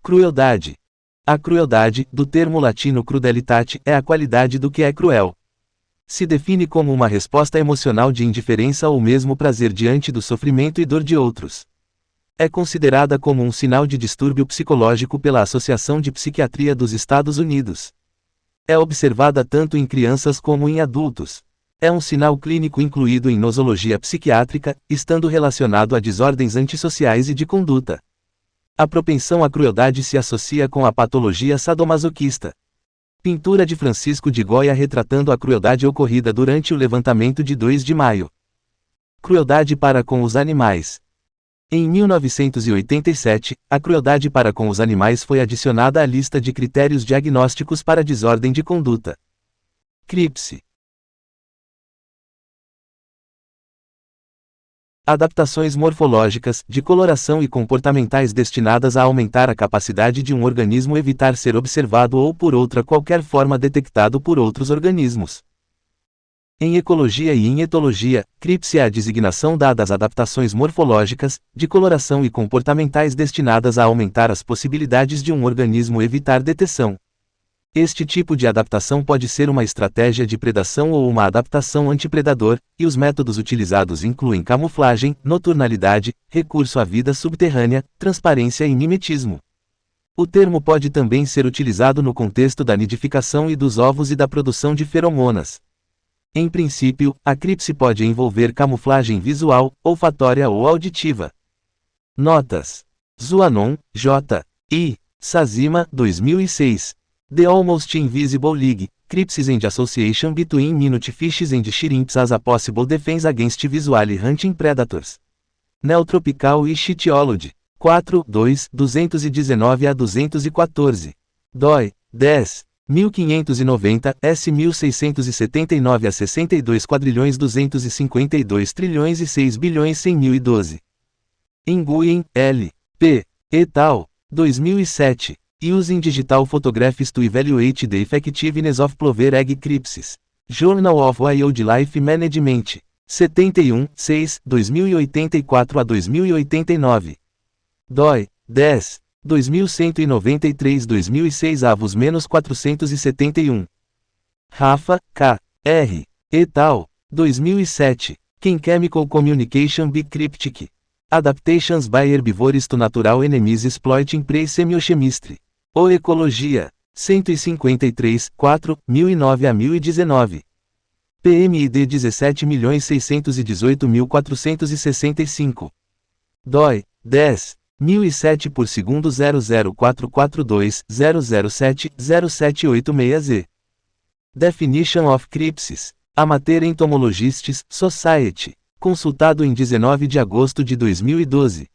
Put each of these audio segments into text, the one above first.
Crueldade. A crueldade, do termo latino crudelitate, é a qualidade do que é cruel. Se define como uma resposta emocional de indiferença ou mesmo prazer diante do sofrimento e dor de outros. É considerada como um sinal de distúrbio psicológico pela Associação de Psiquiatria dos Estados Unidos. É observada tanto em crianças como em adultos. É um sinal clínico incluído em nosologia psiquiátrica, estando relacionado a desordens antissociais e de conduta. A propensão à crueldade se associa com a patologia sadomasoquista. Pintura de Francisco de Goya retratando a crueldade ocorrida durante o levantamento de 2 de maio. Crueldade para com os animais. Em 1987, a crueldade para com os animais foi adicionada à lista de critérios diagnósticos para desordem de conduta. CRIPS. Adaptações morfológicas, de coloração e comportamentais destinadas a aumentar a capacidade de um organismo evitar ser observado ou por outra qualquer forma detectado por outros organismos. Em ecologia e em etologia, CRIPS é a designação dada às adaptações morfológicas, de coloração e comportamentais destinadas a aumentar as possibilidades de um organismo evitar detecção. Este tipo de adaptação pode ser uma estratégia de predação ou uma adaptação antipredador, e os métodos utilizados incluem camuflagem, noturnalidade, recurso à vida subterrânea, transparência e mimetismo. O termo pode também ser utilizado no contexto da nidificação e dos ovos e da produção de feromonas. Em princípio, a CRIPS pode envolver camuflagem visual, olfatória ou auditiva. Notas. Zuanon, J. I. Sazima, 2006. The Almost Invisible League, CRIPS and Association Between Minute Fishes and Shrimps as a Possible Defense Against Visually Hunting Predators. Neotropical Ichthyology. 4, 2, 219 a 214. doi, 10. 1590, S 1679 a 62 quadrilhões 252 trilhões e 6 bilhões 100.012. Nguyen, L. P. et al. 2007. Using Digital Photographs to Evaluate the Effectiveness of Plover Egg Crypsis. Journal of Wildlife Management. 71, 6, 2084 a 2089. doi, 10. 2193-2006 avos -471. Rafa, K. R. et al. 2007. Can Chemical Communication Be Cryptic? Adaptations by Herbivores to Natural Enemies Exploiting Prey Semiochemistry. O Ecologia. 153, 4, 1009 a 1019. PMID 17.618.465. doi, 10. 1007 por segundo 00442 007 0786Z. Definition of Crypsis. Amateur Entomologists Society. Consultado em 19 de agosto de 2012.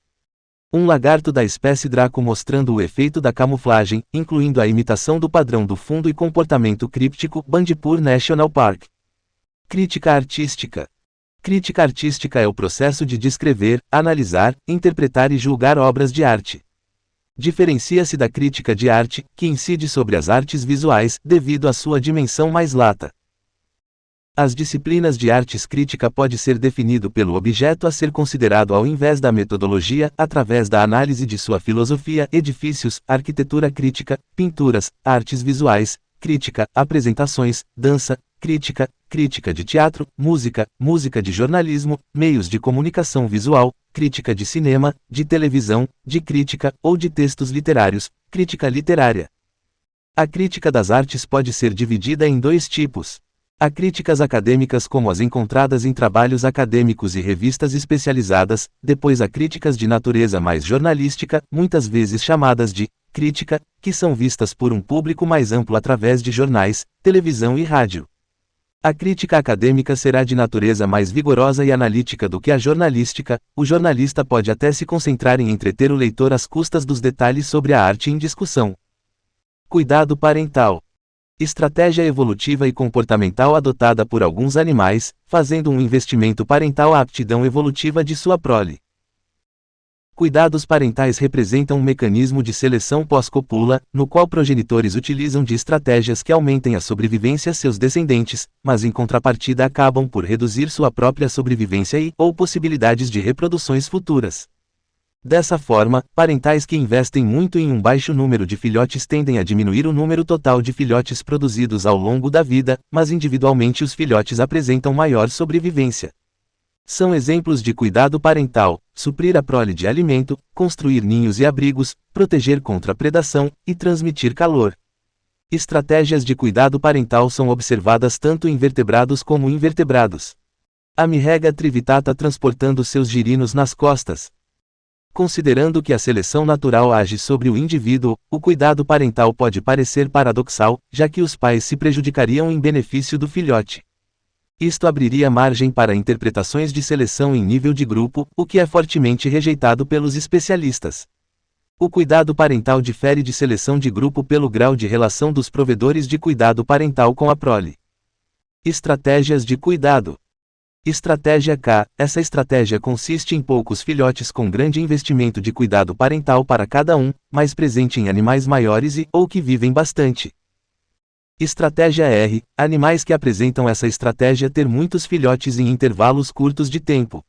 Um lagarto da espécie Draco mostrando o efeito da camuflagem, incluindo a imitação do padrão do fundo e comportamento críptico, Bandipur National Park. Crítica artística. Crítica artística é o processo de descrever, analisar, interpretar e julgar obras de arte. Diferencia-se da crítica de arte, que incide sobre as artes visuais, devido à sua dimensão mais lata. As disciplinas de artes crítica pode ser definido pelo objeto a ser considerado ao invés da metodologia, através da análise de sua filosofia, edifícios, arquitetura crítica, pinturas, artes visuais, crítica, apresentações, dança, crítica, crítica de teatro, música, música de jornalismo, meios de comunicação visual, crítica de cinema, de televisão, de crítica, ou de textos literários, crítica literária. A crítica das artes pode ser dividida em 2 tipos. Há críticas acadêmicas como as encontradas em trabalhos acadêmicos e revistas especializadas, depois há críticas de natureza mais jornalística, muitas vezes chamadas de crítica, que são vistas por um público mais amplo através de jornais, televisão e rádio. A crítica acadêmica será de natureza mais vigorosa e analítica do que a jornalística, o jornalista pode até se concentrar em entreter o leitor às custas dos detalhes sobre a arte em discussão. Cuidado parental. Estratégia evolutiva e comportamental adotada por alguns animais, fazendo um investimento parental à aptidão evolutiva de sua prole. Cuidados parentais representam um mecanismo de seleção pós-copula, no qual progenitores utilizam de estratégias que aumentem a sobrevivência a seus descendentes, mas em contrapartida acabam por reduzir sua própria sobrevivência e, ou possibilidades de reproduções futuras. Dessa forma, parentais que investem muito em um baixo número de filhotes tendem a diminuir o número total de filhotes produzidos ao longo da vida, mas individualmente os filhotes apresentam maior sobrevivência. São exemplos de cuidado parental: suprir a prole de alimento, construir ninhos e abrigos, proteger contra predação e transmitir calor. Estratégias de cuidado parental são observadas tanto em vertebrados como invertebrados. Amirrega trivitata transportando seus girinos nas costas. Considerando que a seleção natural age sobre o indivíduo, o cuidado parental pode parecer paradoxal, já que os pais se prejudicariam em benefício do filhote. Isto abriria margem para interpretações de seleção em nível de grupo, o que é fortemente rejeitado pelos especialistas. O cuidado parental difere de seleção de grupo pelo grau de relação dos provedores de cuidado parental com a prole. Estratégias de cuidado. Estratégia K. Essa estratégia consiste em poucos filhotes com grande investimento de cuidado parental para cada um, mais presente em animais maiores ou que vivem bastante. Estratégia R. Animais que apresentam essa estratégia ter muitos filhotes em intervalos curtos de tempo.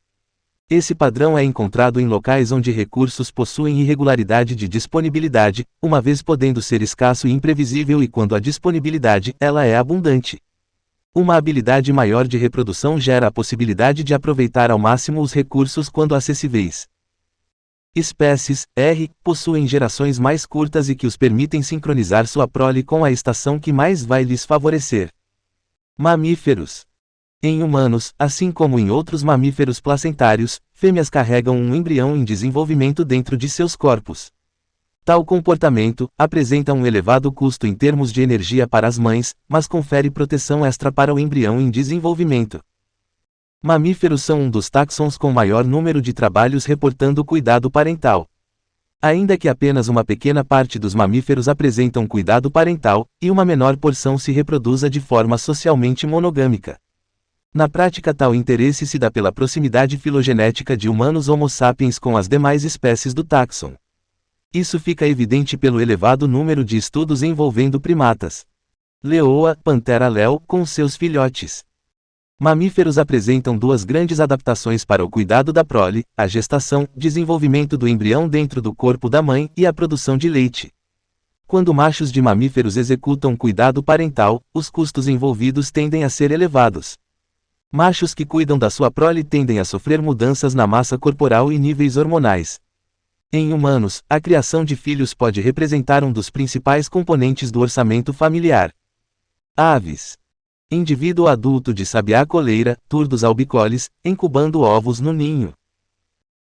Esse padrão é encontrado em locais onde recursos possuem irregularidade de disponibilidade, uma vez podendo ser escasso e imprevisível, e quando a disponibilidade, ela é abundante. Uma habilidade maior de reprodução gera a possibilidade de aproveitar ao máximo os recursos quando acessíveis. Espécies R possuem gerações mais curtas e que os permitem sincronizar sua prole com a estação que mais vai lhes favorecer. Mamíferos. Em humanos, assim como em outros mamíferos placentários, fêmeas carregam um embrião em desenvolvimento dentro de seus corpos. Tal comportamento apresenta um elevado custo em termos de energia para as mães, mas confere proteção extra para o embrião em desenvolvimento. Mamíferos são um dos táxons com maior número de trabalhos reportando cuidado parental. Ainda que apenas uma pequena parte dos mamíferos apresentam cuidado parental, e uma menor porção se reproduza de forma socialmente monogâmica. Na prática, tal interesse se dá pela proximidade filogenética de humanos Homo sapiens com as demais espécies do táxon. Isso fica evidente pelo elevado número de estudos envolvendo primatas. Leoa, Panthera leo, com seus filhotes. Mamíferos apresentam duas grandes adaptações para o cuidado da prole: a gestação, desenvolvimento do embrião dentro do corpo da mãe, e a produção de leite. Quando machos de mamíferos executam cuidado parental, os custos envolvidos tendem a ser elevados. Machos que cuidam da sua prole tendem a sofrer mudanças na massa corporal e níveis hormonais. Em humanos, a criação de filhos pode representar um dos principais componentes do orçamento familiar. Aves. Indivíduo adulto de sabiá coleira, Turdus albicollis, incubando ovos no ninho.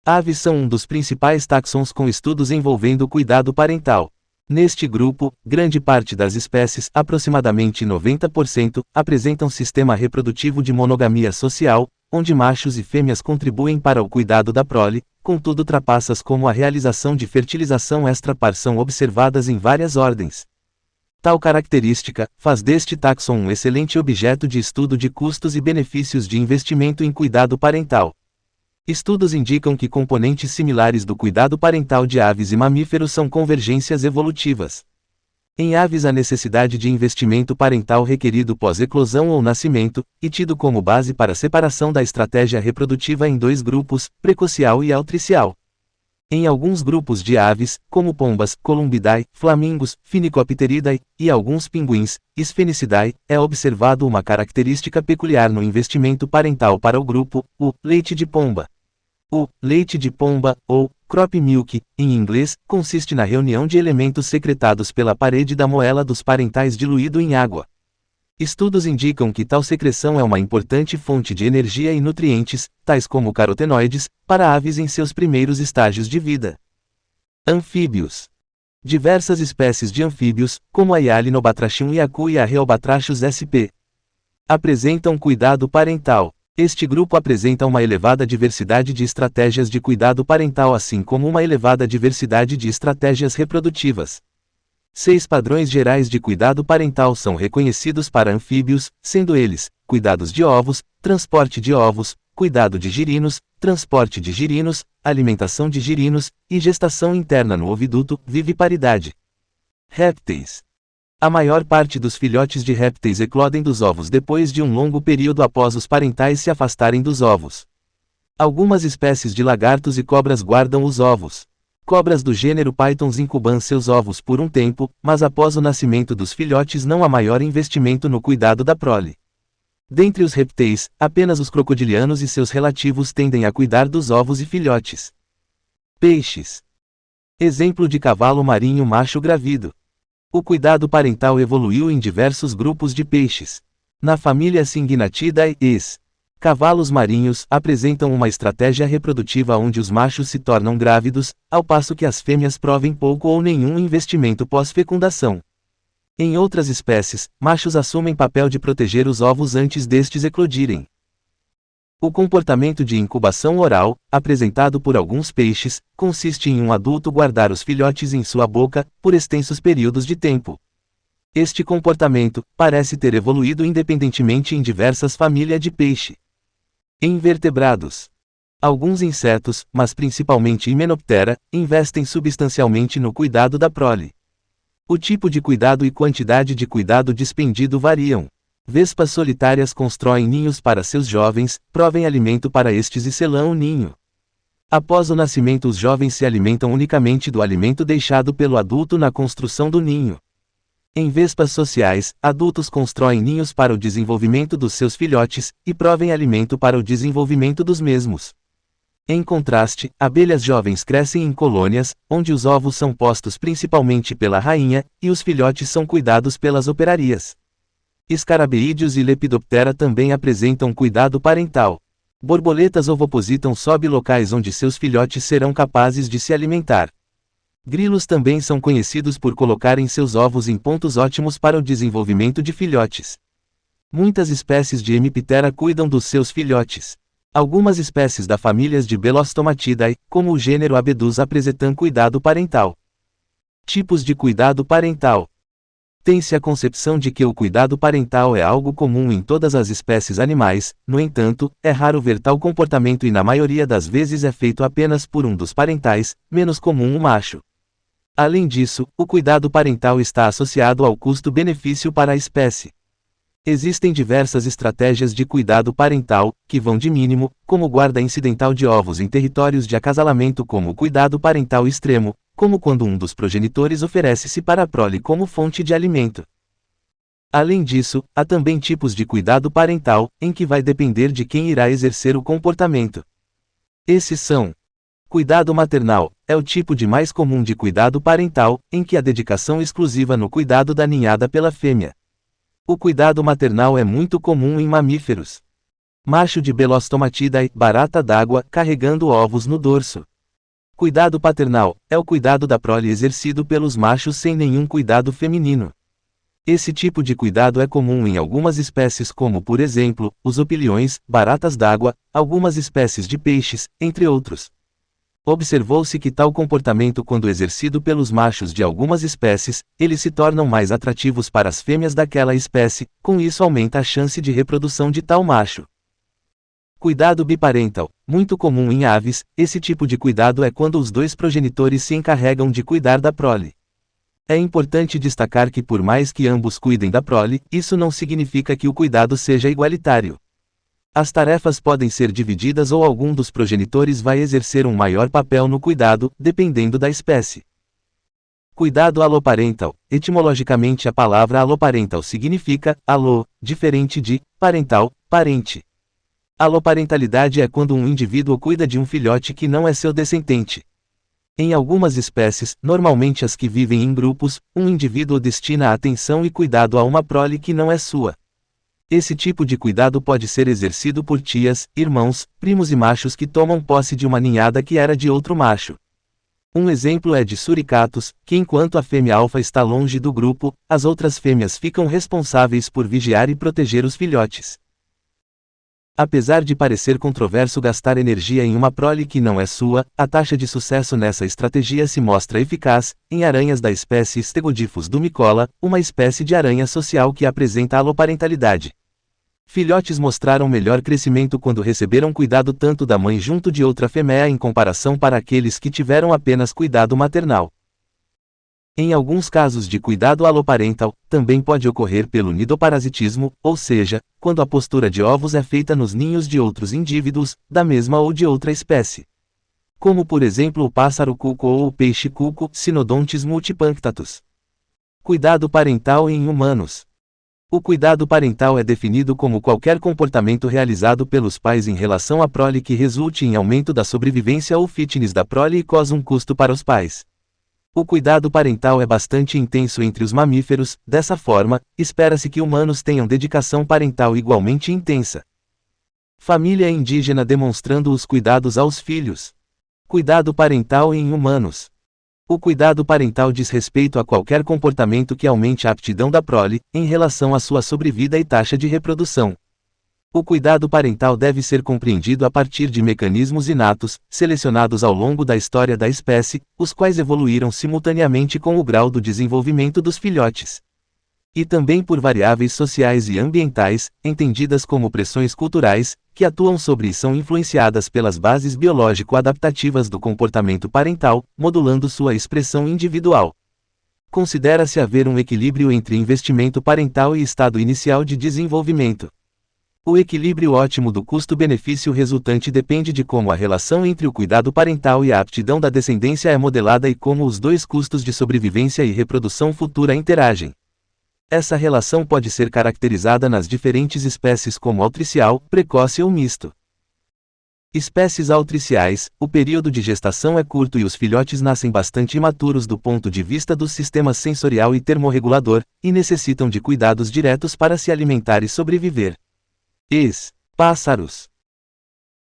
Aves são um dos principais táxons com estudos envolvendo cuidado parental. Neste grupo, grande parte das espécies, aproximadamente 90%, apresentam sistema reprodutivo de monogamia social, onde machos e fêmeas contribuem para o cuidado da prole, contudo trapaças como a realização de fertilização extra-par são observadas em várias ordens. Tal característica faz deste táxon um excelente objeto de estudo de custos e benefícios de investimento em cuidado parental. Estudos indicam que componentes similares do cuidado parental de aves e mamíferos são convergências evolutivas. Em aves, a necessidade de investimento parental requerido pós-eclosão ou nascimento, e tido como base para a separação da estratégia reprodutiva em dois grupos, precocial e altricial. Em alguns grupos de aves, como pombas, Columbidae, flamingos, Phenicopteridae, e alguns pinguins, Sphenicidae, é observado uma característica peculiar no investimento parental para o grupo, o leite de pomba. O leite de pomba, ou crop milk, em inglês, consiste na reunião de elementos secretados pela parede da moela dos parentais diluído em água. Estudos indicam que tal secreção é uma importante fonte de energia e nutrientes, tais como carotenoides, para aves em seus primeiros estágios de vida. Anfíbios. Diversas espécies de anfíbios, como a Hyalinobatrachium yaku e a Rheobatrachus sp. apresentam cuidado parental. Este grupo apresenta uma elevada diversidade de estratégias de cuidado parental, assim como uma elevada diversidade de estratégias reprodutivas. 6 padrões gerais de cuidado parental são reconhecidos para anfíbios, sendo eles: cuidados de ovos, transporte de ovos, cuidado de girinos, transporte de girinos, alimentação de girinos, e gestação interna no oviduto, viviparidade. Répteis. A maior parte dos filhotes de répteis eclodem dos ovos depois de um longo período após os parentais se afastarem dos ovos. Algumas espécies de lagartos e cobras guardam os ovos. Cobras do gênero Pythons incubam seus ovos por um tempo, mas após o nascimento dos filhotes não há maior investimento no cuidado da prole. Dentre os répteis, apenas os crocodilianos e seus relativos tendem a cuidar dos ovos e filhotes. Peixes. Exemplo de cavalo marinho macho gravido. O cuidado parental evoluiu em diversos grupos de peixes. Na família Syngnathidae, cavalos marinhos apresentam uma estratégia reprodutiva onde os machos se tornam grávidos, ao passo que as fêmeas provem pouco ou nenhum investimento pós-fecundação. Em outras espécies, machos assumem papel de proteger os ovos antes destes eclodirem. O comportamento de incubação oral, apresentado por alguns peixes, consiste em um adulto guardar os filhotes em sua boca, por extensos períodos de tempo. Este comportamento parece ter evoluído independentemente em diversas famílias de peixe. Invertebrados. Alguns insetos, mas principalmente Hymenoptera, investem substancialmente no cuidado da prole. O tipo de cuidado e quantidade de cuidado dispendido variam. Vespas solitárias constroem ninhos para seus jovens, provem alimento para estes e selam o ninho. Após o nascimento, os jovens se alimentam unicamente do alimento deixado pelo adulto na construção do ninho. Em vespas sociais, adultos constroem ninhos para o desenvolvimento dos seus filhotes, e provem alimento para o desenvolvimento dos mesmos. Em contraste, abelhas jovens crescem em colônias, onde os ovos são postos principalmente pela rainha, e os filhotes são cuidados pelas operarias. Escarabeídeos e Lepidoptera também apresentam cuidado parental. Borboletas ovopositam sob locais onde seus filhotes serão capazes de se alimentar. Grilos também são conhecidos por colocarem seus ovos em pontos ótimos para o desenvolvimento de filhotes. Muitas espécies de Hemiptera cuidam dos seus filhotes. Algumas espécies da família de Belostomatidae, como o gênero Abedus, apresentam cuidado parental. Tipos de cuidado parental. Tem-se a concepção de que o cuidado parental é algo comum em todas as espécies animais, no entanto, é raro ver tal comportamento e na maioria das vezes é feito apenas por um dos parentais, menos comum o macho. Além disso, o cuidado parental está associado ao custo-benefício para a espécie. Existem diversas estratégias de cuidado parental, que vão de mínimo, como guarda incidental de ovos em territórios de acasalamento, como o cuidado parental extremo, como quando um dos progenitores oferece-se para a prole como fonte de alimento. Além disso, há também tipos de cuidado parental, em que vai depender de quem irá exercer o comportamento. Esses são: cuidado maternal, é o tipo de mais comum de cuidado parental, em que há dedicação exclusiva no cuidado da ninhada pela fêmea. O cuidado maternal é muito comum em mamíferos. Macho de Belostomatidae, barata d'água, carregando ovos no dorso. Cuidado paternal, é o cuidado da prole exercido pelos machos sem nenhum cuidado feminino. Esse tipo de cuidado é comum em algumas espécies como, por exemplo, os opiliões, baratas d'água, algumas espécies de peixes, entre outros. Observou-se que tal comportamento, quando exercido pelos machos de algumas espécies, eles se tornam mais atrativos para as fêmeas daquela espécie, com isso aumenta a chance de reprodução de tal macho. Cuidado biparental, muito comum em aves, esse tipo de cuidado é quando os dois progenitores se encarregam de cuidar da prole. É importante destacar que, por mais que ambos cuidem da prole, isso não significa que o cuidado seja igualitário. As tarefas podem ser divididas ou algum dos progenitores vai exercer um maior papel no cuidado, dependendo da espécie. Cuidado aloparental. Etimologicamente, a palavra aloparental significa alo, diferente de parental, parente. Aloparentalidade é quando um indivíduo cuida de um filhote que não é seu descendente. Em algumas espécies, normalmente as que vivem em grupos, um indivíduo destina atenção e cuidado a uma prole que não é sua. Esse tipo de cuidado pode ser exercido por tias, irmãos, primos e machos que tomam posse de uma ninhada que era de outro macho. Um exemplo é de suricatos, que enquanto a fêmea alfa está longe do grupo, as outras fêmeas ficam responsáveis por vigiar e proteger os filhotes. Apesar de parecer controverso gastar energia em uma prole que não é sua, a taxa de sucesso nessa estratégia se mostra eficaz, em aranhas da espécie Stegodipus dumicola, uma espécie de aranha social que apresenta aloparentalidade. Filhotes mostraram melhor crescimento quando receberam cuidado tanto da mãe junto de outra fêmea em comparação para aqueles que tiveram apenas cuidado maternal. Em alguns casos de cuidado aloparental, também pode ocorrer pelo nidoparasitismo, ou seja, quando a postura de ovos é feita nos ninhos de outros indivíduos, da mesma ou de outra espécie. Como por exemplo o pássaro cuco ou o peixe cuco, Synodontis multipunctatus. Cuidado parental em humanos. O cuidado parental é definido como qualquer comportamento realizado pelos pais em relação à prole que resulte em aumento da sobrevivência ou fitness da prole e cause um custo para os pais. O cuidado parental é bastante intenso entre os mamíferos, dessa forma, espera-se que humanos tenham dedicação parental igualmente intensa. Família indígena demonstrando os cuidados aos filhos. Cuidado parental em humanos. O cuidado parental diz respeito a qualquer comportamento que aumente a aptidão da prole, em relação à sua sobrevida e taxa de reprodução. O cuidado parental deve ser compreendido a partir de mecanismos inatos, selecionados ao longo da história da espécie, os quais evoluíram simultaneamente com o grau do desenvolvimento dos filhotes. E também por variáveis sociais e ambientais, entendidas como pressões culturais, que atuam sobre e são influenciadas pelas bases biológico-adaptativas do comportamento parental, modulando sua expressão individual. Considera-se haver um equilíbrio entre investimento parental e estado inicial de desenvolvimento. O equilíbrio ótimo do custo-benefício resultante depende de como a relação entre o cuidado parental e a aptidão da descendência é modelada e como os dois custos de sobrevivência e reprodução futura interagem. Essa relação pode ser caracterizada nas diferentes espécies como altricial, precoce ou misto. Espécies altriciais, o período de gestação é curto e os filhotes nascem bastante imaturos do ponto de vista dos sistemas sensorial e termorregulador, e necessitam de cuidados diretos para se alimentar e sobreviver. Pássaros.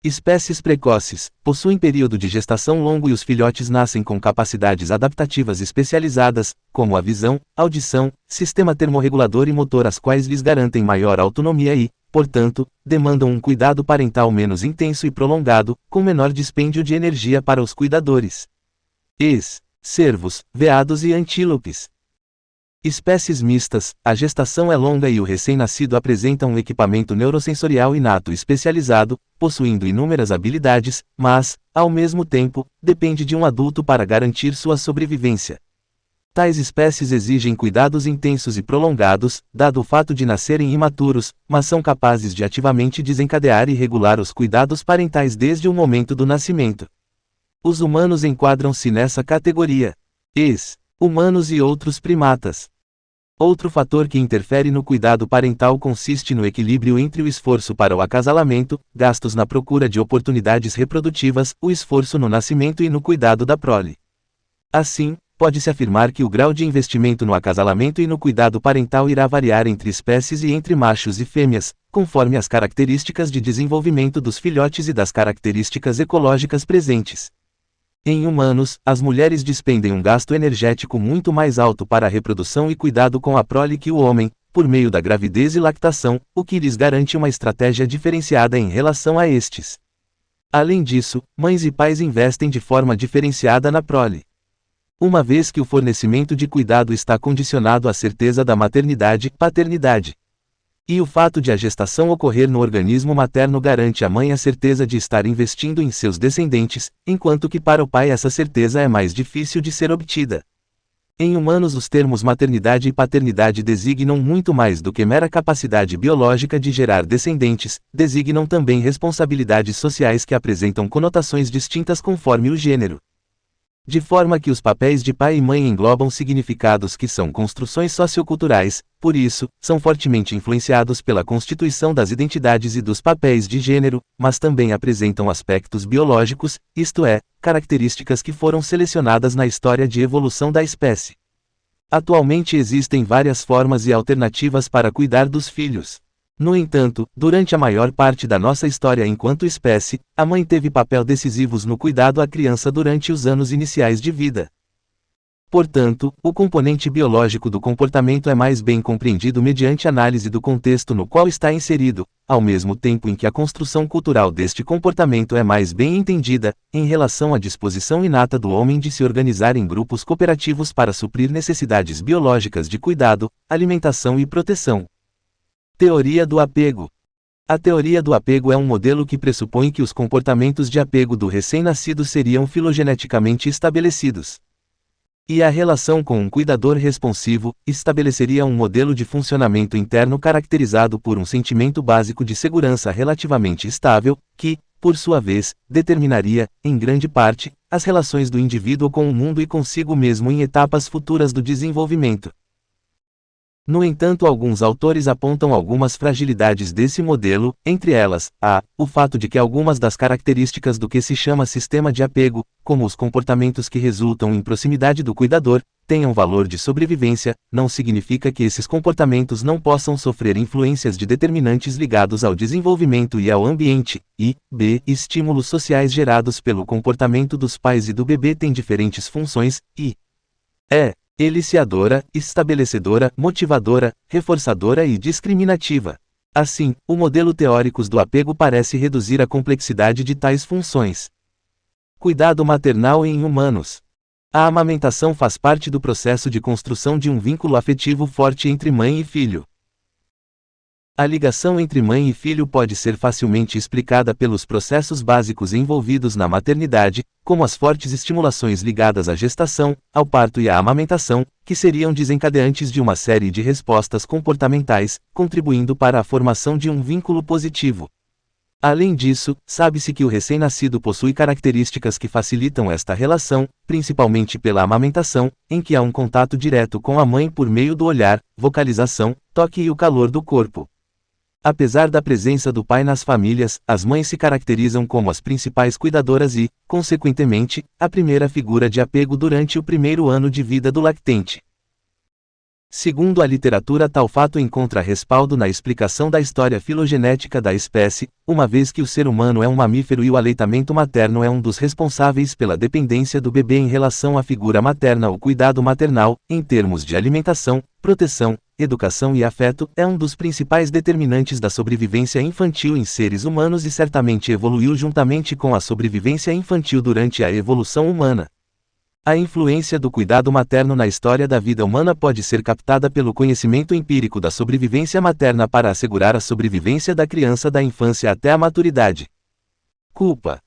Espécies precoces, possuem período de gestação longo e os filhotes nascem com capacidades adaptativas especializadas, como a visão, audição, sistema termorregulador e motor, as quais lhes garantem maior autonomia e, portanto, demandam um cuidado parental menos intenso e prolongado, com menor dispêndio de energia para os cuidadores. Cervos, veados e antílopes. Espécies mistas, a gestação é longa e o recém-nascido apresenta um equipamento neurosensorial inato especializado, possuindo inúmeras habilidades, mas, ao mesmo tempo, depende de um adulto para garantir sua sobrevivência. Tais espécies exigem cuidados intensos e prolongados, dado o fato de nascerem imaturos, mas são capazes de ativamente desencadear e regular os cuidados parentais desde o momento do nascimento. Os humanos enquadram-se nessa categoria. Humanos e outros primatas. Outro fator que interfere no cuidado parental consiste no equilíbrio entre o esforço para o acasalamento, gastos na procura de oportunidades reprodutivas, o esforço no nascimento e no cuidado da prole. Assim, pode-se afirmar que o grau de investimento no acasalamento e no cuidado parental irá variar entre espécies e entre machos e fêmeas, conforme as características de desenvolvimento dos filhotes e das características ecológicas presentes. Em humanos, as mulheres despendem um gasto energético muito mais alto para a reprodução e cuidado com a prole que o homem, por meio da gravidez e lactação, o que lhes garante uma estratégia diferenciada em relação a estes. Além disso, mães e pais investem de forma diferenciada na prole. Uma vez que o fornecimento de cuidado está condicionado à certeza da maternidade-paternidade. E o fato de a gestação ocorrer no organismo materno garante à mãe a certeza de estar investindo em seus descendentes, enquanto que para o pai essa certeza é mais difícil de ser obtida. Em humanos, os termos maternidade e paternidade designam muito mais do que mera capacidade biológica de gerar descendentes, designam também responsabilidades sociais que apresentam conotações distintas conforme o gênero. De forma que os papéis de pai e mãe englobam significados que são construções socioculturais, por isso, são fortemente influenciados pela constituição das identidades e dos papéis de gênero, mas também apresentam aspectos biológicos, isto é, características que foram selecionadas na história de evolução da espécie. Atualmente existem várias formas e alternativas para cuidar dos filhos. No entanto, durante a maior parte da nossa história enquanto espécie, a mãe teve papel decisivo no cuidado à criança durante os anos iniciais de vida. Portanto, o componente biológico do comportamento é mais bem compreendido mediante análise do contexto no qual está inserido, ao mesmo tempo em que a construção cultural deste comportamento é mais bem entendida, em relação à disposição inata do homem de se organizar em grupos cooperativos para suprir necessidades biológicas de cuidado, alimentação e proteção. Teoria do apego. A teoria do apego é um modelo que pressupõe que os comportamentos de apego do recém-nascido seriam filogeneticamente estabelecidos. E a relação com um cuidador responsivo estabeleceria um modelo de funcionamento interno caracterizado por um sentimento básico de segurança relativamente estável, que, por sua vez, determinaria, em grande parte, as relações do indivíduo com o mundo e consigo mesmo em etapas futuras do desenvolvimento. No entanto, alguns autores apontam algumas fragilidades desse modelo, entre elas, o fato de que algumas das características do que se chama sistema de apego, como os comportamentos que resultam em proximidade do cuidador, tenham valor de sobrevivência, não significa que esses comportamentos não possam sofrer influências de determinantes ligados ao desenvolvimento e ao ambiente, e, estímulos sociais gerados pelo comportamento dos pais e do bebê têm diferentes funções, e eliciadora, estabelecedora, motivadora, reforçadora e discriminativa. Assim, o modelo teórico do apego parece reduzir a complexidade de tais funções. Cuidado maternal em humanos. A amamentação faz parte do processo de construção de um vínculo afetivo forte entre mãe e filho. A ligação entre mãe e filho pode ser facilmente explicada pelos processos básicos envolvidos na maternidade, como as fortes estimulações ligadas à gestação, ao parto e à amamentação, que seriam desencadeantes de uma série de respostas comportamentais, contribuindo para a formação de um vínculo positivo. Além disso, sabe-se que o recém-nascido possui características que facilitam esta relação, principalmente pela amamentação, em que há um contato direto com a mãe por meio do olhar, vocalização, toque e o calor do corpo. Apesar da presença do pai nas famílias, as mães se caracterizam como as principais cuidadoras e, consequentemente, a primeira figura de apego durante o primeiro ano de vida do lactente. Segundo a literatura, tal fato encontra respaldo na explicação da história filogenética da espécie, uma vez que o ser humano é um mamífero e o aleitamento materno é um dos responsáveis pela dependência do bebê em relação à figura materna. O cuidado maternal, em termos de alimentação, proteção, educação e afeto, é um dos principais determinantes da sobrevivência infantil em seres humanos e certamente evoluiu juntamente com a sobrevivência infantil durante a evolução humana. A influência do cuidado materno na história da vida humana pode ser captada pelo conhecimento empírico da sobrevivência materna para assegurar a sobrevivência da criança da infância até a maturidade. Culpa.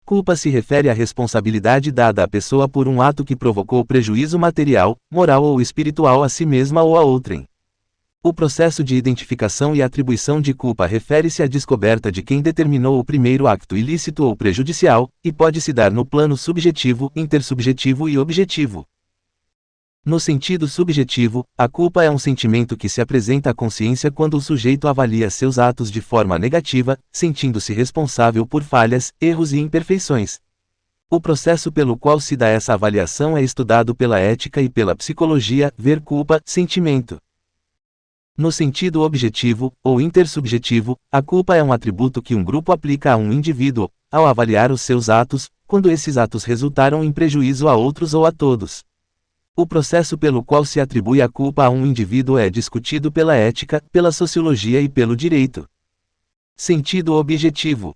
Culpa se refere à responsabilidade dada à pessoa por um ato que provocou prejuízo material, moral ou espiritual a si mesma ou a outrem. O processo de identificação e atribuição de culpa refere-se à descoberta de quem determinou o primeiro acto ilícito ou prejudicial, e pode se dar no plano subjetivo, intersubjetivo e objetivo. No sentido subjetivo, a culpa é um sentimento que se apresenta à consciência quando o sujeito avalia seus atos de forma negativa, sentindo-se responsável por falhas, erros e imperfeições. O processo pelo qual se dá essa avaliação é estudado pela ética e pela psicologia, ver culpa, sentimento. No sentido objetivo, ou intersubjetivo, a culpa é um atributo que um grupo aplica a um indivíduo, ao avaliar os seus atos, quando esses atos resultaram em prejuízo a outros ou a todos. O processo pelo qual se atribui a culpa a um indivíduo é discutido pela ética, pela sociologia e pelo direito. Sentido objetivo.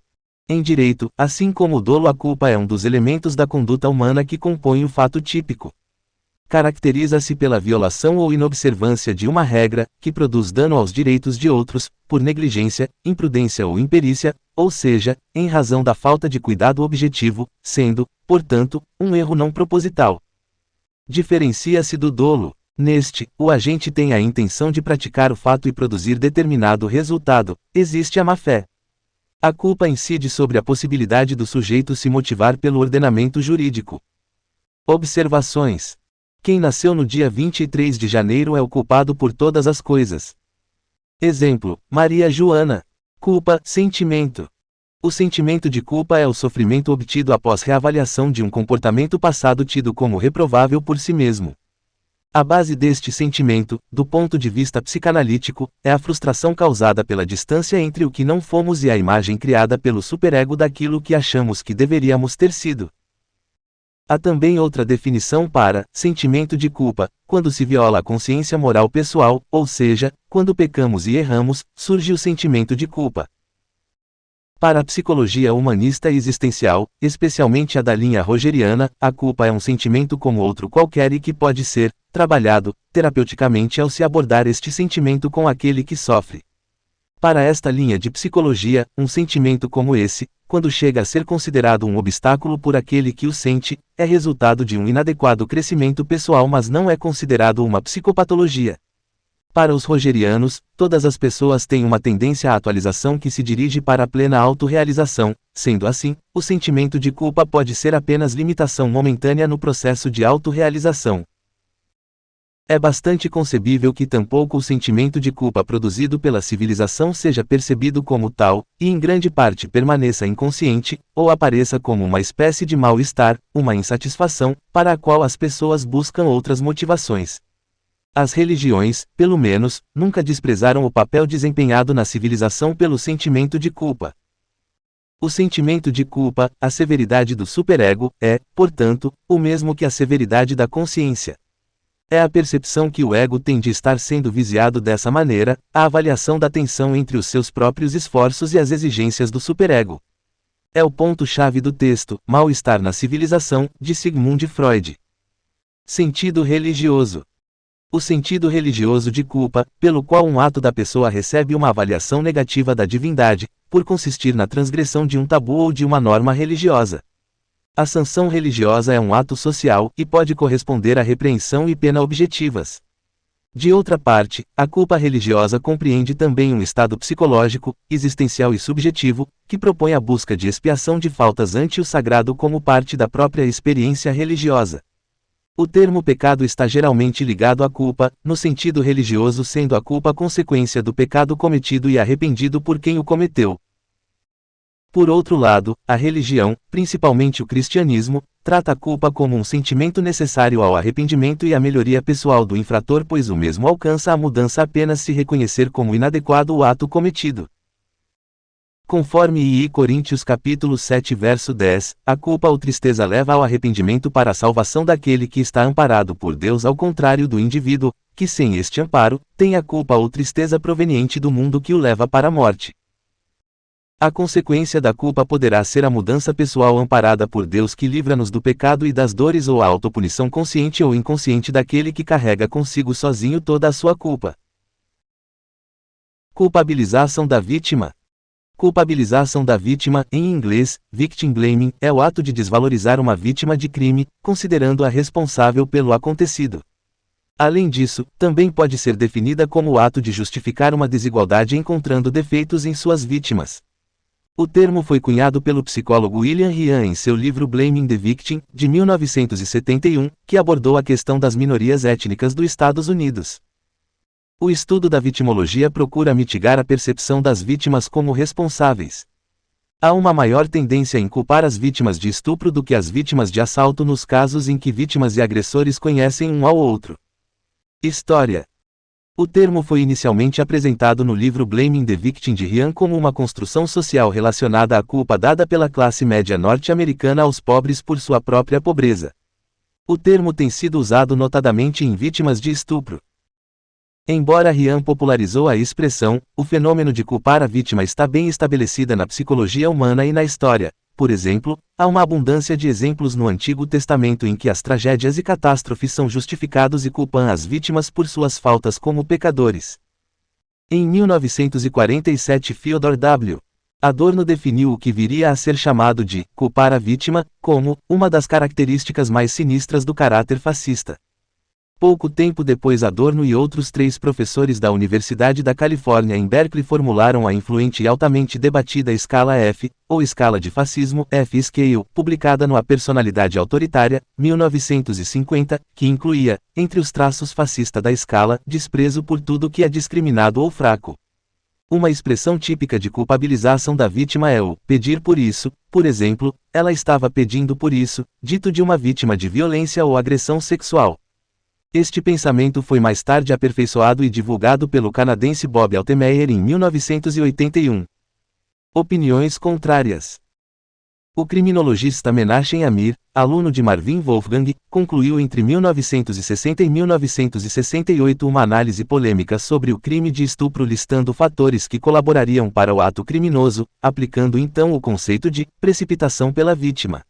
Em direito, assim como o dolo, a culpa é um dos elementos da conduta humana que compõe o fato típico. Caracteriza-se pela violação ou inobservância de uma regra, que produz dano aos direitos de outros, por negligência, imprudência ou imperícia, ou seja, em razão da falta de cuidado objetivo, sendo, portanto, um erro não proposital. Diferencia-se do dolo. Neste, o agente tem a intenção de praticar o fato e produzir determinado resultado, existe a má-fé. A culpa incide sobre a possibilidade do sujeito se motivar pelo ordenamento jurídico. Observações. Quem nasceu no dia 23 de janeiro é o culpado por todas as coisas. Exemplo, Maria Joana. Culpa, sentimento. O sentimento de culpa é o sofrimento obtido após reavaliação de um comportamento passado tido como reprovável por si mesmo. A base deste sentimento, do ponto de vista psicanalítico, é a frustração causada pela distância entre o que não fomos e a imagem criada pelo superego daquilo que achamos que deveríamos ter sido. Há também outra definição para sentimento de culpa: quando se viola a consciência moral pessoal, ou seja, quando pecamos e erramos, surge o sentimento de culpa. Para a psicologia humanista e existencial, especialmente a da linha rogeriana, a culpa é um sentimento como outro qualquer e que pode ser trabalhado terapeuticamente ao se abordar este sentimento com aquele que sofre. Para esta linha de psicologia, um sentimento como esse, quando chega a ser considerado um obstáculo por aquele que o sente, é resultado de um inadequado crescimento pessoal, mas não é considerado uma psicopatologia. Para os rogerianos, todas as pessoas têm uma tendência à atualização que se dirige para a plena autorrealização. Sendo assim, o sentimento de culpa pode ser apenas limitação momentânea no processo de autorrealização. É bastante concebível que tampouco o sentimento de culpa produzido pela civilização seja percebido como tal, e em grande parte permaneça inconsciente, ou apareça como uma espécie de mal-estar, uma insatisfação, para a qual as pessoas buscam outras motivações. As religiões, pelo menos, nunca desprezaram o papel desempenhado na civilização pelo sentimento de culpa. O sentimento de culpa, a severidade do superego, é, portanto, o mesmo que a severidade da consciência. É a percepção que o ego tem de estar sendo vigiado dessa maneira, a avaliação da tensão entre os seus próprios esforços e as exigências do superego. É o ponto-chave do texto, Mal-estar na civilização, de Sigmund Freud. Sentido religioso. O sentido religioso de culpa, pelo qual um ato da pessoa recebe uma avaliação negativa da divindade, por consistir na transgressão de um tabu ou de uma norma religiosa. A sanção religiosa é um ato social, e pode corresponder a repreensão e pena objetivas. De outra parte, a culpa religiosa compreende também um estado psicológico, existencial e subjetivo, que propõe a busca de expiação de faltas ante o sagrado como parte da própria experiência religiosa. O termo pecado está geralmente ligado à culpa, no sentido religioso, sendo a culpa consequência do pecado cometido e arrependido por quem o cometeu. Por outro lado, a religião, principalmente o cristianismo, trata a culpa como um sentimento necessário ao arrependimento e à melhoria pessoal do infrator, pois o mesmo alcança a mudança apenas se reconhecer como inadequado o ato cometido. Conforme II Coríntios capítulo 7 verso 10, a culpa ou tristeza leva ao arrependimento para a salvação daquele que está amparado por Deus, ao contrário do indivíduo, que sem este amparo, tem a culpa ou tristeza proveniente do mundo que o leva para a morte. A consequência da culpa poderá ser a mudança pessoal amparada por Deus que livra-nos do pecado e das dores, ou a autopunição consciente ou inconsciente daquele que carrega consigo sozinho toda a sua culpa. Culpabilização da vítima. Culpabilização da vítima, em inglês, victim blaming, é o ato de desvalorizar uma vítima de crime, considerando-a responsável pelo acontecido. Além disso, também pode ser definida como o ato de justificar uma desigualdade encontrando defeitos em suas vítimas. O termo foi cunhado pelo psicólogo William Ryan em seu livro Blaming the Victim, de 1971, que abordou a questão das minorias étnicas dos Estados Unidos. O estudo da vitimologia procura mitigar a percepção das vítimas como responsáveis. Há uma maior tendência em culpar as vítimas de estupro do que as vítimas de assalto nos casos em que vítimas e agressores conhecem um ao outro. História. O termo foi inicialmente apresentado no livro Blaming the Victim de Ryan como uma construção social relacionada à culpa dada pela classe média norte-americana aos pobres por sua própria pobreza. O termo tem sido usado notadamente em vítimas de estupro. Embora Ryan popularizou a expressão, o fenômeno de culpar a vítima está bem estabelecida na psicologia humana e na história. Por exemplo, há uma abundância de exemplos no Antigo Testamento em que as tragédias e catástrofes são justificados e culpam as vítimas por suas faltas como pecadores. Em 1947, Fyodor W. Adorno definiu o que viria a ser chamado de culpar a vítima como uma das características mais sinistras do caráter fascista. Pouco tempo depois, Adorno e outros 3 professores da Universidade da Califórnia em Berkeley formularam a influente e altamente debatida escala F, ou escala de fascismo, F-Scale, publicada no A Personalidade Autoritária, 1950, que incluía, entre os traços fascista da escala, desprezo por tudo que é discriminado ou fraco. Uma expressão típica de culpabilização da vítima é o pedir por isso. Por exemplo, ela estava pedindo por isso, dito de uma vítima de violência ou agressão sexual. Este pensamento foi mais tarde aperfeiçoado e divulgado pelo canadense Bob Altemeyer em 1981. Opiniões contrárias. O criminologista Menachem Amir, aluno de Marvin Wolfgang, concluiu entre 1960 e 1968 uma análise polêmica sobre o crime de estupro, listando fatores que colaborariam para o ato criminoso, aplicando então o conceito de precipitação pela vítima.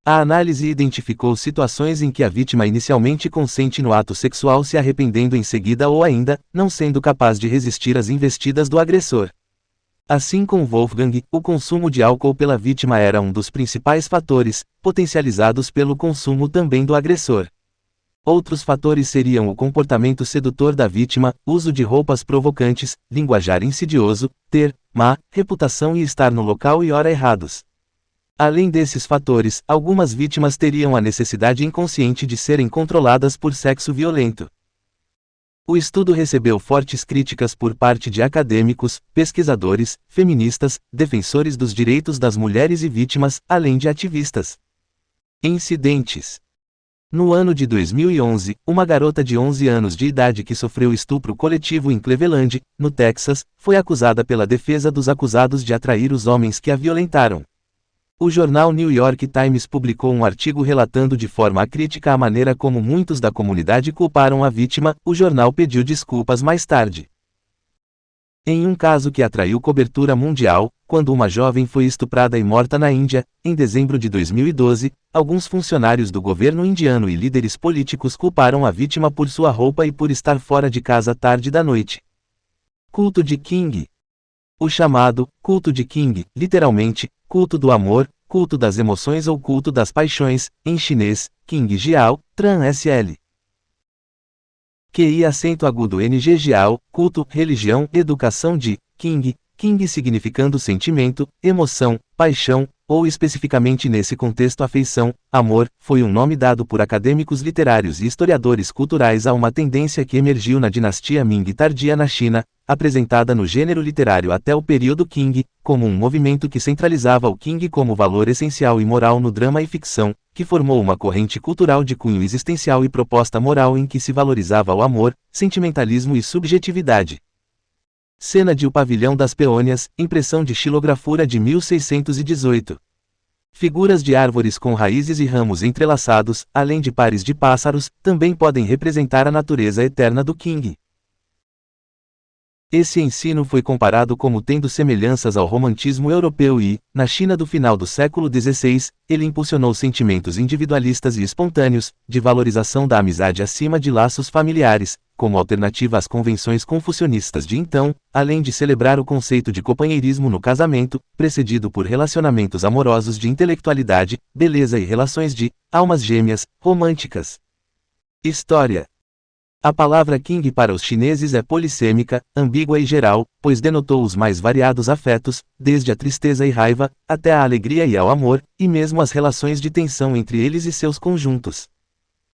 A análise identificou situações em que a vítima inicialmente consente no ato sexual, se arrependendo em seguida ou ainda, não sendo capaz de resistir às investidas do agressor. Assim como Wolfgang, o consumo de álcool pela vítima era um dos principais fatores, potencializados pelo consumo também do agressor. Outros fatores seriam o comportamento sedutor da vítima, uso de roupas provocantes, linguajar insidioso, ter má reputação e estar no local e hora errados. Além desses fatores, algumas vítimas teriam a necessidade inconsciente de serem controladas por sexo violento. O estudo recebeu fortes críticas por parte de acadêmicos, pesquisadores, feministas, defensores dos direitos das mulheres e vítimas, além de ativistas. Incidentes. No ano de 2011, uma garota de 11 anos de idade que sofreu estupro coletivo em Cleveland, no Texas, foi acusada pela defesa dos acusados de atrair os homens que a violentaram. O jornal New York Times publicou um artigo relatando de forma crítica a maneira como muitos da comunidade culparam a vítima. O jornal pediu desculpas mais tarde. Em um caso que atraiu cobertura mundial, quando uma jovem foi estuprada e morta na Índia, em dezembro de 2012, alguns funcionários do governo indiano e líderes políticos culparam a vítima por sua roupa e por estar fora de casa tarde da noite. Culto de King. O chamado culto de King, literalmente, culto do amor, culto das emoções ou culto das paixões, em chinês, King Jiao, Tran SL. QI acento agudo NG Jiao, culto, religião, educação de King, King significando sentimento, emoção, paixão, ou especificamente nesse contexto afeição, amor, foi um nome dado por acadêmicos literários e historiadores culturais a uma tendência que emergiu na dinastia Ming tardia na China, apresentada no gênero literário até o período Qing, como um movimento que centralizava o Qing como valor essencial e moral no drama e ficção, que formou uma corrente cultural de cunho existencial e proposta moral em que se valorizava o amor, sentimentalismo e subjetividade. Cena de O Pavilhão das Peônias, impressão de xilografura de 1618. Figuras de árvores com raízes e ramos entrelaçados, além de pares de pássaros, também podem representar a natureza eterna do Qing. Esse ensino foi comparado como tendo semelhanças ao romantismo europeu e, na China do final do século XVI, ele impulsionou sentimentos individualistas e espontâneos, de valorização da amizade acima de laços familiares, como alternativa às convenções confucionistas de então, além de celebrar o conceito de companheirismo no casamento, precedido por relacionamentos amorosos de intelectualidade, beleza e relações de almas gêmeas, românticas. História. A palavra Qing para os chineses é polissêmica, ambígua e geral, pois denotou os mais variados afetos, desde a tristeza e raiva, até a alegria e ao amor, e mesmo as relações de tensão entre eles e seus conjuntos.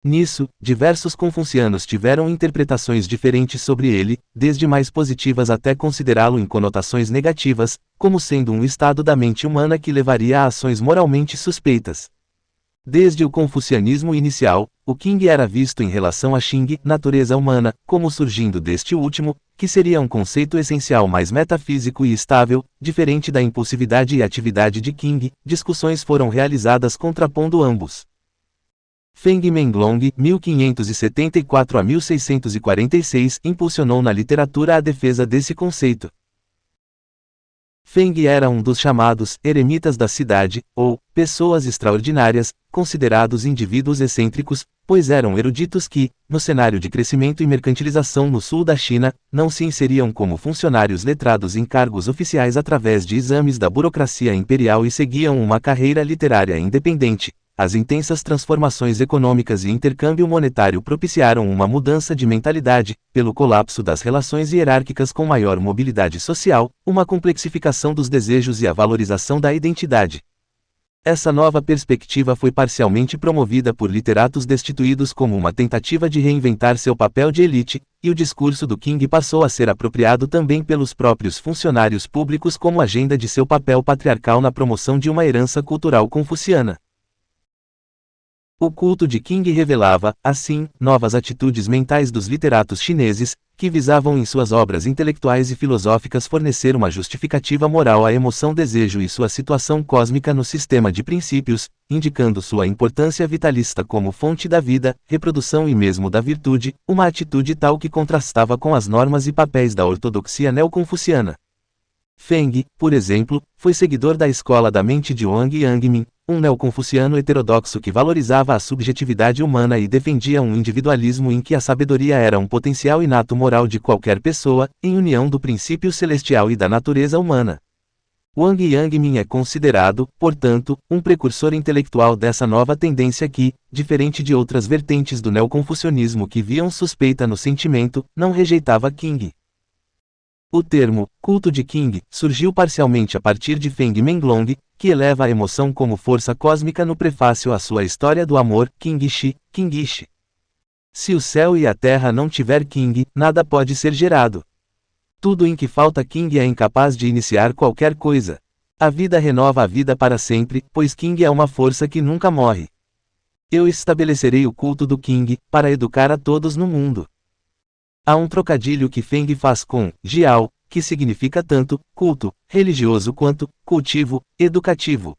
Nisso, diversos confucianos tiveram interpretações diferentes sobre ele, desde mais positivas até considerá-lo em conotações negativas, como sendo um estado da mente humana que levaria a ações moralmente suspeitas. Desde o confucianismo inicial, o Qing era visto em relação a Xing, natureza humana, como surgindo deste último, que seria um conceito essencial mais metafísico e estável, diferente da impulsividade e atividade de Qing. Discussões foram realizadas contrapondo ambos. Feng Menglong, 1574 a 1646, impulsionou na literatura a defesa desse conceito. Feng era um dos chamados eremitas da cidade, ou pessoas extraordinárias, considerados indivíduos excêntricos, pois eram eruditos que, no cenário de crescimento e mercantilização no sul da China, não se inseriam como funcionários letrados em cargos oficiais através de exames da burocracia imperial e seguiam uma carreira literária independente. As intensas transformações econômicas e intercâmbio monetário propiciaram uma mudança de mentalidade, pelo colapso das relações hierárquicas com maior mobilidade social, uma complexificação dos desejos e a valorização da identidade. Essa nova perspectiva foi parcialmente promovida por literatos destituídos como uma tentativa de reinventar seu papel de elite, e o discurso do Qing passou a ser apropriado também pelos próprios funcionários públicos como agenda de seu papel patriarcal na promoção de uma herança cultural confuciana. O culto de Qing revelava, assim, novas atitudes mentais dos literatos chineses, que visavam em suas obras intelectuais e filosóficas fornecer uma justificativa moral à emoção-desejo e sua situação cósmica no sistema de princípios, indicando sua importância vitalista como fonte da vida, reprodução e mesmo da virtude, uma atitude tal que contrastava com as normas e papéis da ortodoxia neoconfuciana. Feng, por exemplo, foi seguidor da escola da mente de Wang Yangming, um neoconfuciano heterodoxo que valorizava a subjetividade humana e defendia um individualismo em que a sabedoria era um potencial inato moral de qualquer pessoa, em união do princípio celestial e da natureza humana. Wang Yangmin é considerado, portanto, um precursor intelectual dessa nova tendência que, diferente de outras vertentes do neoconfucionismo que viam suspeita no sentimento, não rejeitava Qing. O termo, culto de Qing, surgiu parcialmente a partir de Feng Menglong, que eleva a emoção como força cósmica no prefácio à sua História do Amor, Qingxi, Qingxi. Se o céu e a terra não tiver Qing, nada pode ser gerado. Tudo em que falta Qing é incapaz de iniciar qualquer coisa. A vida renova a vida para sempre, pois Qing é uma força que nunca morre. Eu estabelecerei o culto do Qing, para educar a todos no mundo. Há um trocadilho que Feng faz com Jiao, que significa tanto culto religioso quanto cultivo educativo.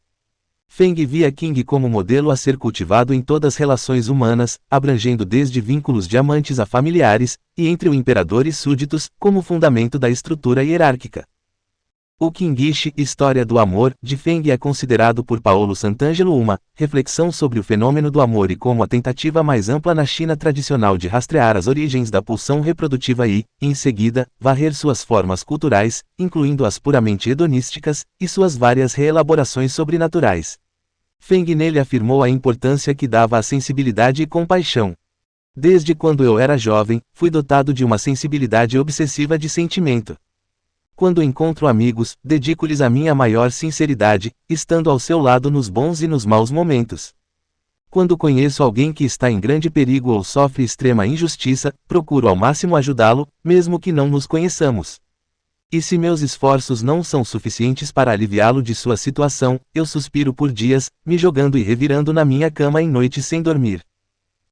Feng via Qing como modelo a ser cultivado em todas as relações humanas, abrangendo desde vínculos de amantes a familiares, e entre o imperador e súditos, como fundamento da estrutura hierárquica. O Qingxi, História do Amor, de Feng é considerado por Paulo Santangelo uma reflexão sobre o fenômeno do amor e como a tentativa mais ampla na China tradicional de rastrear as origens da pulsão reprodutiva e, em seguida, varrer suas formas culturais, incluindo as puramente hedonísticas, e suas várias reelaborações sobrenaturais. Feng nele afirmou a importância que dava à sensibilidade e compaixão. Desde quando eu era jovem, fui dotado de uma sensibilidade obsessiva de sentimento. Quando encontro amigos, dedico-lhes a minha maior sinceridade, estando ao seu lado nos bons e nos maus momentos. Quando conheço alguém que está em grande perigo ou sofre extrema injustiça, procuro ao máximo ajudá-lo, mesmo que não nos conheçamos. E se meus esforços não são suficientes para aliviá-lo de sua situação, eu suspiro por dias, me jogando e revirando na minha cama em noites sem dormir.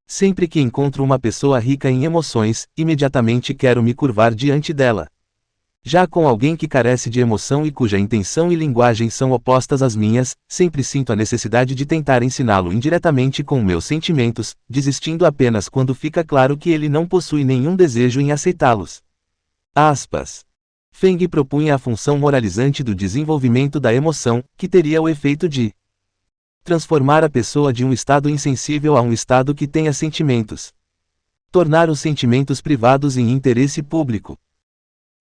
Sempre que encontro uma pessoa rica em emoções, imediatamente quero me curvar diante dela. Já com alguém que carece de emoção e cuja intenção e linguagem são opostas às minhas, sempre sinto a necessidade de tentar ensiná-lo indiretamente com meus sentimentos, desistindo apenas quando fica claro que ele não possui nenhum desejo em aceitá-los. Aspas. Feng propunha a função moralizante do desenvolvimento da emoção, que teria o efeito de transformar a pessoa de um estado insensível a um estado que tenha sentimentos. Tornar os sentimentos privados em interesse público.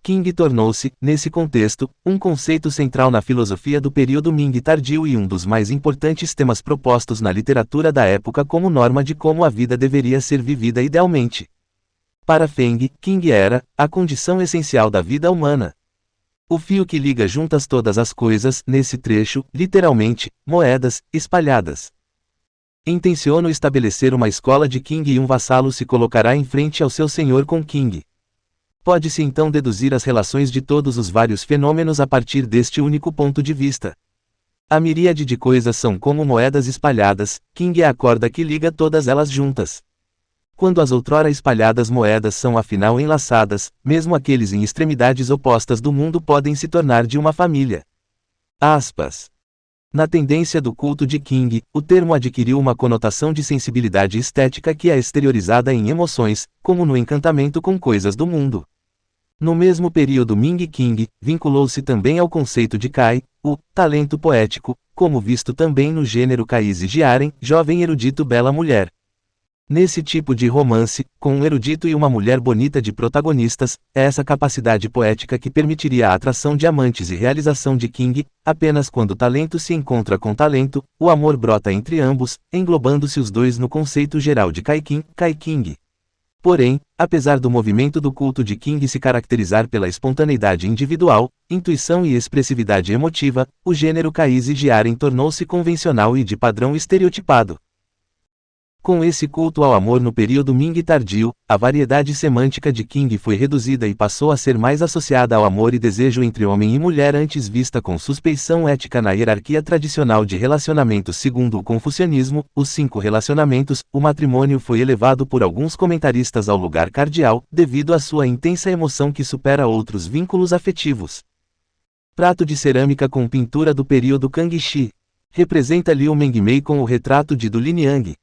Qing tornou-se, nesse contexto, um conceito central na filosofia do período Ming tardio e um dos mais importantes temas propostos na literatura da época como norma de como a vida deveria ser vivida idealmente. Para Feng, Qing era a condição essencial da vida humana. O fio que liga juntas todas as coisas, nesse trecho, literalmente, moedas, espalhadas. Intenciono estabelecer uma escola de Qing e um vassalo se colocará em frente ao seu senhor com Qing. Pode-se então deduzir as relações de todos os vários fenômenos a partir deste único ponto de vista. A miríade de coisas são como moedas espalhadas, Qing é a corda que liga todas elas juntas. Quando as outrora espalhadas moedas são afinal enlaçadas, mesmo aqueles em extremidades opostas do mundo podem se tornar de uma família. Aspas. Na tendência do culto de Qing, o termo adquiriu uma conotação de sensibilidade estética que é exteriorizada em emoções, como no encantamento com coisas do mundo. No mesmo período Ming-Qing, vinculou-se também ao conceito de Kai, o talento poético, como visto também no gênero Kaise Jiaren, jovem erudito bela mulher. Nesse tipo de romance, com um erudito e uma mulher bonita de protagonistas, é essa capacidade poética que permitiria a atração de amantes e realização de Qing, apenas quando talento se encontra com talento, o amor brota entre ambos, englobando-se os dois no conceito geral de Kai-Qing, Kai-Qing. Porém, apesar do movimento do culto de Qing se caracterizar pela espontaneidade individual, intuição e expressividade emotiva, o gênero Kaise Jiaren tornou-se convencional e de padrão estereotipado. Com esse culto ao amor no período Ming tardio, a variedade semântica de Qing foi reduzida e passou a ser mais associada ao amor e desejo entre homem e mulher antes vista com suspeição ética na hierarquia tradicional de relacionamentos segundo o confucionismo, os 5 relacionamentos, o matrimônio foi elevado por alguns comentaristas ao lugar cardeal, devido à sua intensa emoção que supera outros vínculos afetivos. Prato de cerâmica com pintura do período Kangxi. Representa Liu Mengmei com o retrato de Du Linyang.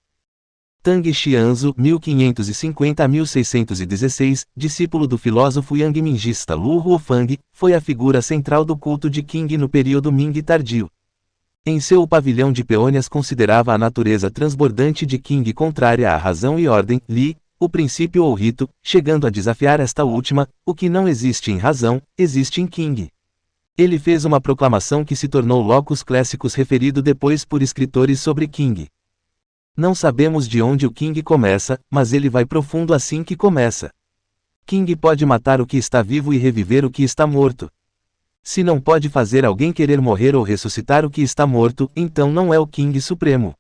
Tang Xianzu, 1550-1616, discípulo do filósofo yangmingista Lu Huofang, foi a figura central do culto de Qing no período Ming tardio. Em seu pavilhão de peônias considerava a natureza transbordante de King contrária à razão e ordem, Li, o princípio ou rito, chegando a desafiar esta última: o que não existe em razão, existe em King. Ele fez uma proclamação que se tornou locus classicus referido depois por escritores sobre King. Não sabemos de onde o King começa, mas ele vai profundo assim que começa. King pode matar o que está vivo e reviver o que está morto. Se não pode fazer alguém querer morrer ou ressuscitar o que está morto, então não é o King Supremo.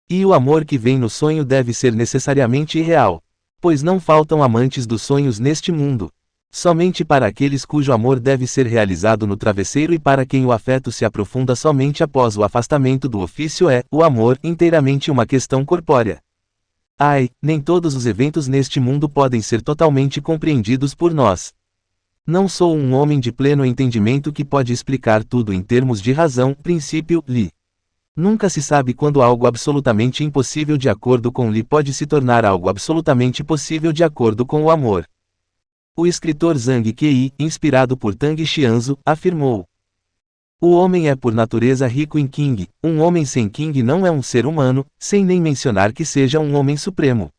E o amor que vem no sonho deve ser necessariamente irreal. Pois não faltam amantes dos sonhos neste mundo. Somente para aqueles cujo amor deve ser realizado no travesseiro e para quem o afeto se aprofunda somente após o afastamento do ofício é, o amor, inteiramente uma questão corpórea. Ai, nem todos os eventos neste mundo podem ser totalmente compreendidos por nós. Não sou um homem de pleno entendimento que pode explicar tudo em termos de razão, princípio, Li. Nunca se sabe quando algo absolutamente impossível de acordo com Li pode se tornar algo absolutamente possível de acordo com o amor. O escritor Zhang Kei, inspirado por Tang Xianzu, afirmou: o homem é por natureza rico em King, um homem sem King não é um ser humano, sem nem mencionar que seja um homem supremo.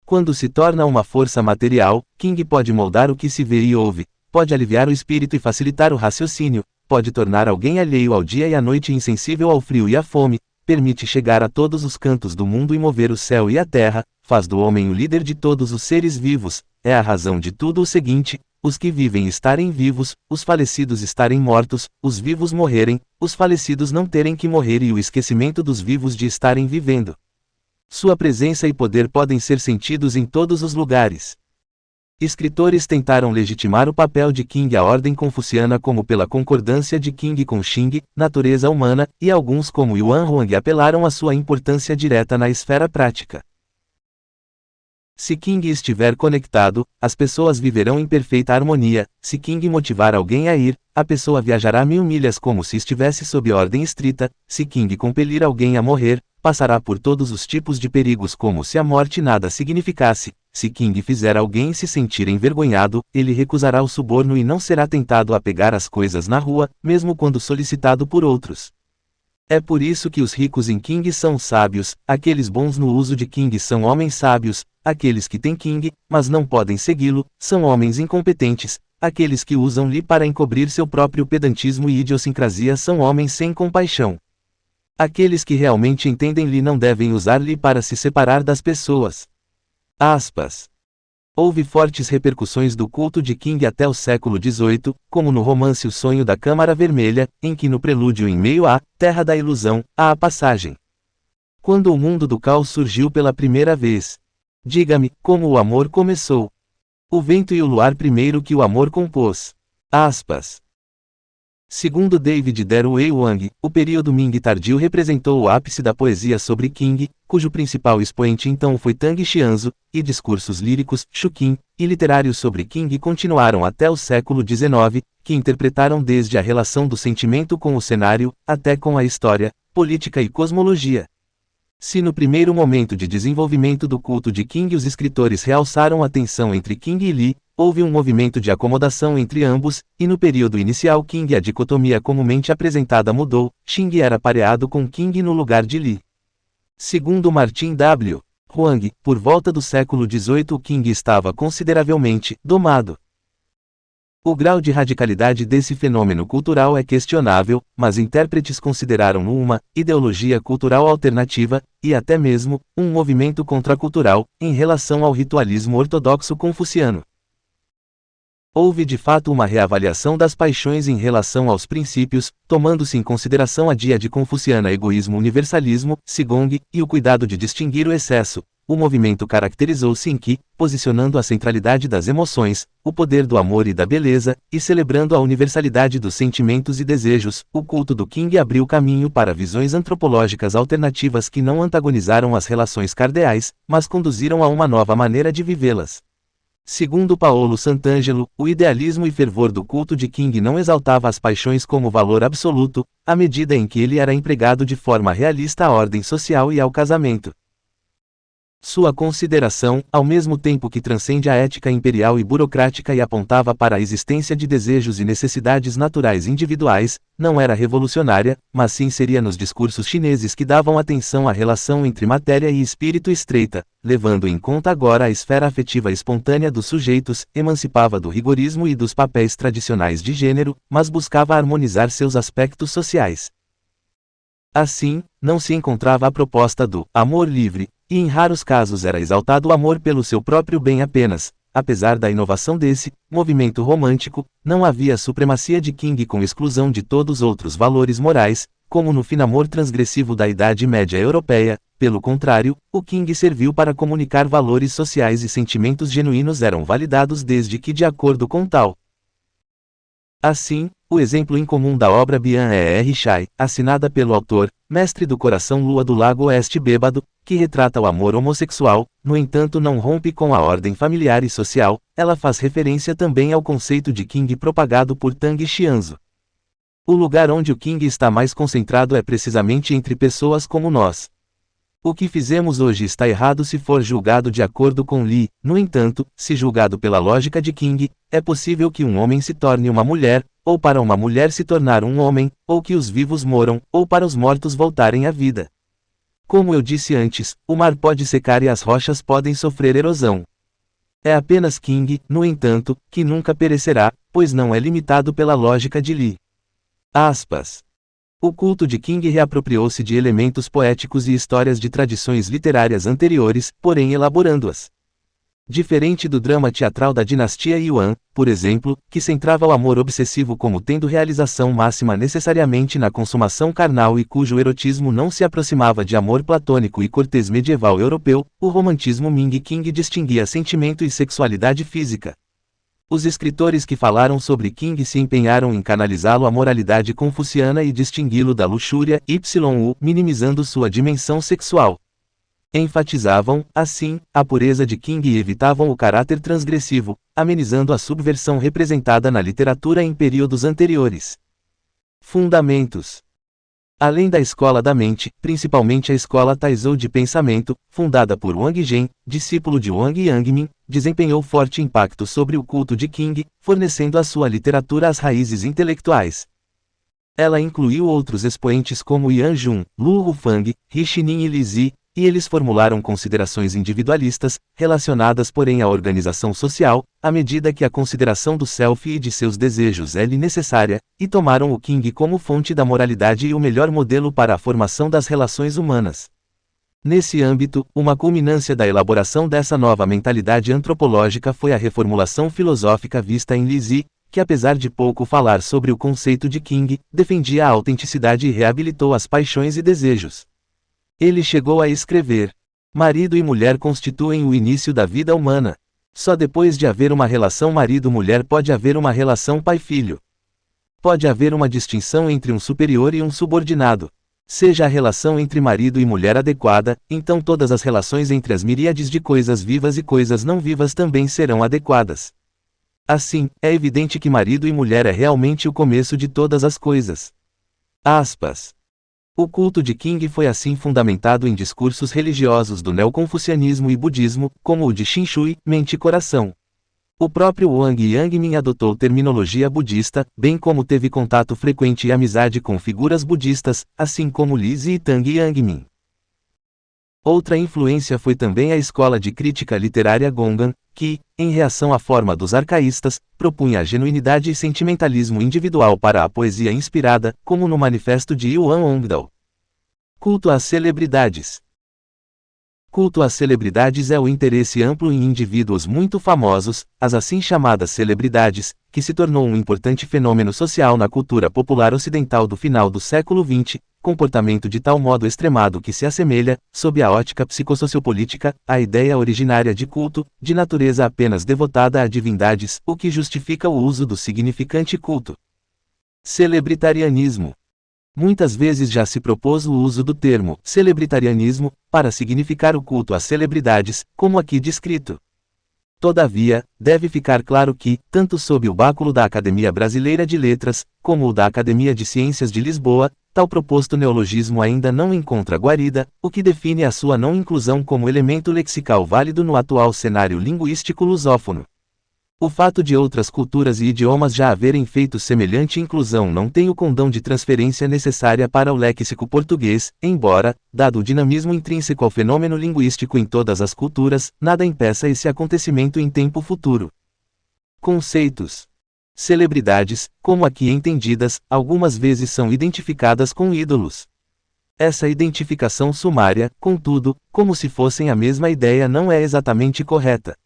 Quando se torna uma força material, King pode moldar o que se vê e ouve, pode aliviar o espírito e facilitar o raciocínio, pode tornar alguém alheio ao dia e à noite insensível ao frio e à fome, permite chegar a todos os cantos do mundo e mover o céu e a terra, faz do homem o líder de todos os seres vivos, é a razão de tudo o seguinte: os que vivem estarem vivos, os falecidos estarem mortos, os vivos morrerem, os falecidos não terem que morrer e o esquecimento dos vivos de estarem vivendo. Sua presença e poder podem ser sentidos em todos os lugares. Escritores tentaram legitimar o papel de King à ordem confuciana como pela concordância de King com Xing, natureza humana, e alguns como Yuan Huang apelaram à sua importância direta na esfera prática. Se King estiver conectado, as pessoas viverão em perfeita harmonia. Se King motivar alguém a ir, a pessoa viajará 1000 milhas como se estivesse sob ordem estrita. Se King compelir alguém a morrer, passará por todos os tipos de perigos como se a morte nada significasse. Se King fizer alguém se sentir envergonhado, ele recusará o suborno e não será tentado a pegar as coisas na rua, mesmo quando solicitado por outros. É por isso que os ricos em King são sábios, aqueles bons no uso de King são homens sábios, aqueles que têm King, mas não podem segui-lo, são homens incompetentes, aqueles que usam Li para encobrir seu próprio pedantismo e idiosincrasia são homens sem compaixão. Aqueles que realmente entendem Li não devem usar Li para se separar das pessoas. Aspas. Houve fortes repercussões do culto de King até o século XVIII, como no romance O Sonho da Câmara Vermelha, em que no prelúdio em meio à Terra da Ilusão, há a passagem: quando o mundo do caos surgiu pela primeira vez. Diga-me, como o amor começou. O vento e o luar primeiro que o amor compôs. Aspas. Segundo David Derwei Wang, o período Ming tardio representou o ápice da poesia sobre King, cujo principal expoente então foi Tang Xianzu, e discursos líricos, Shuqin, e literários sobre King continuaram até o século XIX, que interpretaram desde a relação do sentimento com o cenário, até com a história, política e cosmologia. Se no primeiro momento de desenvolvimento do culto de King os escritores realçaram a tensão entre King e Li, houve um movimento de acomodação entre ambos, e no período inicial King a dicotomia comumente apresentada mudou, Xing era pareado com King no lugar de Li. Segundo Martin W. Huang, por volta do século XVIII o King estava consideravelmente domado. O grau de radicalidade desse fenômeno cultural é questionável, mas intérpretes consideraram-no uma ideologia cultural alternativa, e até mesmo, um movimento contracultural, em relação ao ritualismo ortodoxo confuciano. Houve de fato uma reavaliação das paixões em relação aos princípios, tomando-se em consideração a díade confuciana egoísmo-universalismo, Qigong, e o cuidado de distinguir o excesso. O movimento caracterizou-se em que, posicionando a centralidade das emoções, o poder do amor e da beleza, e celebrando a universalidade dos sentimentos e desejos, o culto do King abriu caminho para visões antropológicas alternativas que não antagonizaram as relações cardeais, mas conduziram a uma nova maneira de vivê-las. Segundo Paolo Santangelo, o idealismo e fervor do culto de King não exaltava as paixões como valor absoluto, à medida em que ele era empregado de forma realista à ordem social e ao casamento. Sua consideração, ao mesmo tempo que transcende a ética imperial e burocrática e apontava para a existência de desejos e necessidades naturais individuais, não era revolucionária, mas sim seria nos discursos chineses que davam atenção à relação entre matéria e espírito estreita, levando em conta agora a esfera afetiva espontânea dos sujeitos, emancipava do rigorismo e dos papéis tradicionais de gênero, mas buscava harmonizar seus aspectos sociais. Assim, não se encontrava a proposta do amor livre, e em raros casos era exaltado o amor pelo seu próprio bem apenas. Apesar da inovação desse movimento romântico, não havia supremacia de King com exclusão de todos outros valores morais, como no finamor transgressivo da Idade Média Europeia. Pelo contrário, o King serviu para comunicar valores sociais e sentimentos genuínos eram validados desde que de acordo com tal. Assim, o exemplo incomum da obra Bian E.R. Chai, assinada pelo autor, mestre do coração Lua do Lago Oeste Bêbado, que retrata o amor homossexual, no entanto não rompe com a ordem familiar e social, ela faz referência também ao conceito de King propagado por Tang Xianzu. O lugar onde o King está mais concentrado é precisamente entre pessoas como nós. O que fizemos hoje está errado se for julgado de acordo com Li, no entanto, se julgado pela lógica de King, é possível que um homem se torne uma mulher, ou para uma mulher se tornar um homem, ou que os vivos moram, ou para os mortos voltarem à vida. Como eu disse antes, o mar pode secar e as rochas podem sofrer erosão. É apenas King, no entanto, que nunca perecerá, pois não é limitado pela lógica de Li. Aspas. O culto de King reapropriou-se de elementos poéticos e histórias de tradições literárias anteriores, porém elaborando-as. Diferente do drama teatral da dinastia Yuan, por exemplo, que centrava o amor obsessivo como tendo realização máxima necessariamente na consumação carnal e cujo erotismo não se aproximava de amor platônico e cortês medieval europeu, o romantismo Ming King distinguia sentimento e sexualidade física. Os escritores que falaram sobre King se empenharam em canalizá-lo à moralidade confuciana e distingui-lo da luxúria, minimizando sua dimensão sexual. Enfatizavam, assim, a pureza de King e evitavam o caráter transgressivo, amenizando a subversão representada na literatura em períodos anteriores. Fundamentos. Além da escola da mente, principalmente a escola Taizhou de pensamento, fundada por Wang Zhen, discípulo de Wang Yangmin, desempenhou forte impacto sobre o culto de King, fornecendo à sua literatura as raízes intelectuais. Ela incluiu outros expoentes como Yan Jun, Lu Hufang, Rixinin e Li Zi, e eles formularam considerações individualistas, relacionadas porém à organização social, à medida que a consideração do self e de seus desejos é necessária, e tomaram o King como fonte da moralidade e o melhor modelo para a formação das relações humanas. Nesse âmbito, uma culminância da elaboração dessa nova mentalidade antropológica foi a reformulação filosófica vista em Li Zi, que apesar de pouco falar sobre o conceito de King, defendia a autenticidade e reabilitou as paixões e desejos. Ele chegou a escrever: marido e mulher constituem o início da vida humana. Só depois de haver uma relação marido-mulher pode haver uma relação pai-filho. Pode haver uma distinção entre um superior e um subordinado. Seja a relação entre marido e mulher adequada, então todas as relações entre as miríades de coisas vivas e coisas não vivas também serão adequadas. Assim, é evidente que marido e mulher é realmente o começo de todas as coisas. Aspas. O culto de King foi assim fundamentado em discursos religiosos do neoconfucianismo e budismo, como o de Xinshui, mente e coração. O próprio Wang Yangmin adotou terminologia budista, bem como teve contato frequente e amizade com figuras budistas, assim como Li Zi e Tang Yangmin. Outra influência foi também a escola de crítica literária Gongan, que, em reação à forma dos arcaístas, propunha a genuinidade e sentimentalismo individual para a poesia inspirada, como no manifesto de Yuan Hongdao. Culto às celebridades. Culto às celebridades é o interesse amplo em indivíduos muito famosos, as assim chamadas celebridades, que se tornou um importante fenômeno social na cultura popular ocidental do final do século XX, comportamento de tal modo extremado que se assemelha, sob a ótica psicossociopolítica, à ideia originária de culto, de natureza apenas devotada a divindades, o que justifica o uso do significante culto. Celebritarianismo. Muitas vezes já se propôs o uso do termo celebritarianismo para significar o culto às celebridades, como aqui descrito. Todavia, deve ficar claro que, tanto sob o báculo da Academia Brasileira de Letras, como o da Academia de Ciências de Lisboa, tal proposto neologismo ainda não encontra guarida, o que define a sua não inclusão como elemento lexical válido no atual cenário linguístico lusófono. O fato de outras culturas e idiomas já haverem feito semelhante inclusão não tem o condão de transferência necessária para o léxico português, embora, dado o dinamismo intrínseco ao fenômeno linguístico em todas as culturas, nada impeça esse acontecimento em tempo futuro. Conceitos. Celebridades, como aqui entendidas, algumas vezes são identificadas com ídolos. Essa identificação sumária, contudo, como se fossem a mesma ideia, não é exatamente correta.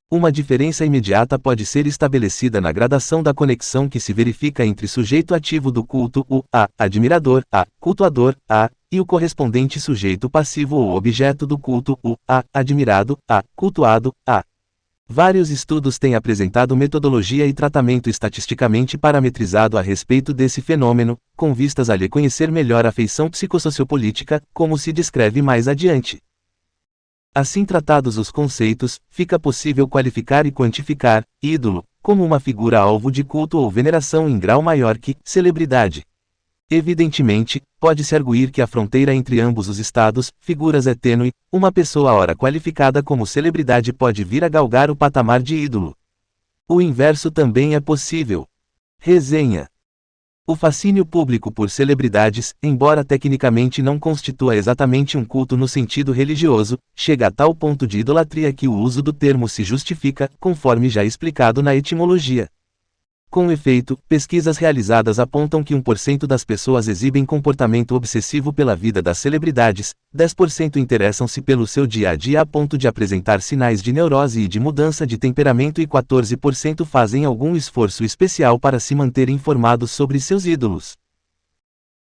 Uma diferença imediata pode ser estabelecida na gradação da conexão que se verifica entre sujeito ativo do culto, o a, admirador, a, cultuador, a, e o correspondente sujeito passivo ou objeto do culto, o a, admirado, a, cultuado, a. Vários estudos têm apresentado metodologia e tratamento estatisticamente parametrizado a respeito desse fenômeno, com vistas a lhe conhecer melhor a feição psicossociopolítica, como se descreve mais adiante. Assim tratados os conceitos, fica possível qualificar e quantificar ídolo como uma figura alvo de culto ou veneração em grau maior que celebridade. Evidentemente, pode-se arguir que a fronteira entre ambos os estados, figuras é tênue, uma pessoa ora qualificada como celebridade pode vir a galgar o patamar de ídolo. O inverso também é possível. Resenha. O fascínio público por celebridades, embora tecnicamente não constitua exatamente um culto no sentido religioso, chega a tal ponto de idolatria que o uso do termo se justifica, conforme já explicado na etimologia. Com efeito, pesquisas realizadas apontam que 1% das pessoas exibem comportamento obsessivo pela vida das celebridades, 10% interessam-se pelo seu dia a dia a ponto de apresentar sinais de neurose e de mudança de temperamento e 14% fazem algum esforço especial para se manter informados sobre seus ídolos.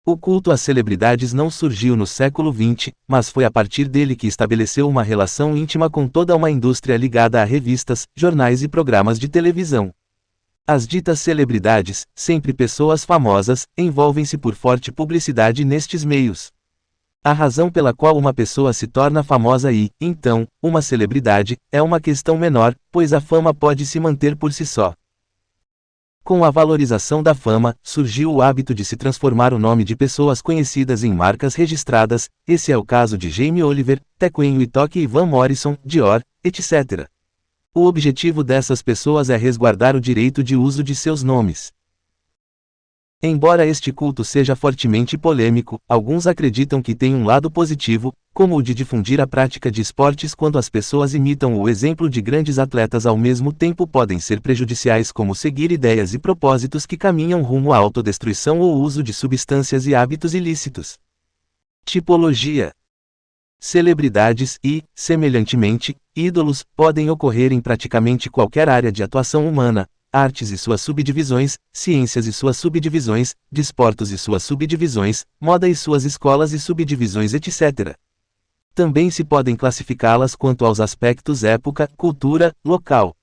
O culto às celebridades não surgiu no século XX, mas foi a partir dele que estabeleceu uma relação íntima com toda uma indústria ligada a revistas, jornais e programas de televisão. As ditas celebridades, sempre pessoas famosas, envolvem-se por forte publicidade nestes meios. A razão pela qual uma pessoa se torna famosa e, então, uma celebridade, é uma questão menor, pois a fama pode se manter por si só. Com a valorização da fama, surgiu o hábito de se transformar o nome de pessoas conhecidas em marcas registradas, esse é o caso de Jamie Oliver, Tequenho Itoki e Van Morrison, Dior, etc. O objetivo dessas pessoas é resguardar o direito de uso de seus nomes. Embora este culto seja fortemente polêmico, alguns acreditam que tem um lado positivo, como o de difundir a prática de esportes quando as pessoas imitam o exemplo de grandes atletas ao mesmo tempo podem ser prejudiciais como seguir ideias e propósitos que caminham rumo à autodestruição ou uso de substâncias e hábitos ilícitos. Tipologia. Celebridades e, semelhantemente, ídolos, podem ocorrer em praticamente qualquer área de atuação humana, artes e suas subdivisões, ciências e suas subdivisões, desportos e suas subdivisões, moda e suas escolas e subdivisões, etc. Também se podem classificá-las quanto aos aspectos época, cultura, local.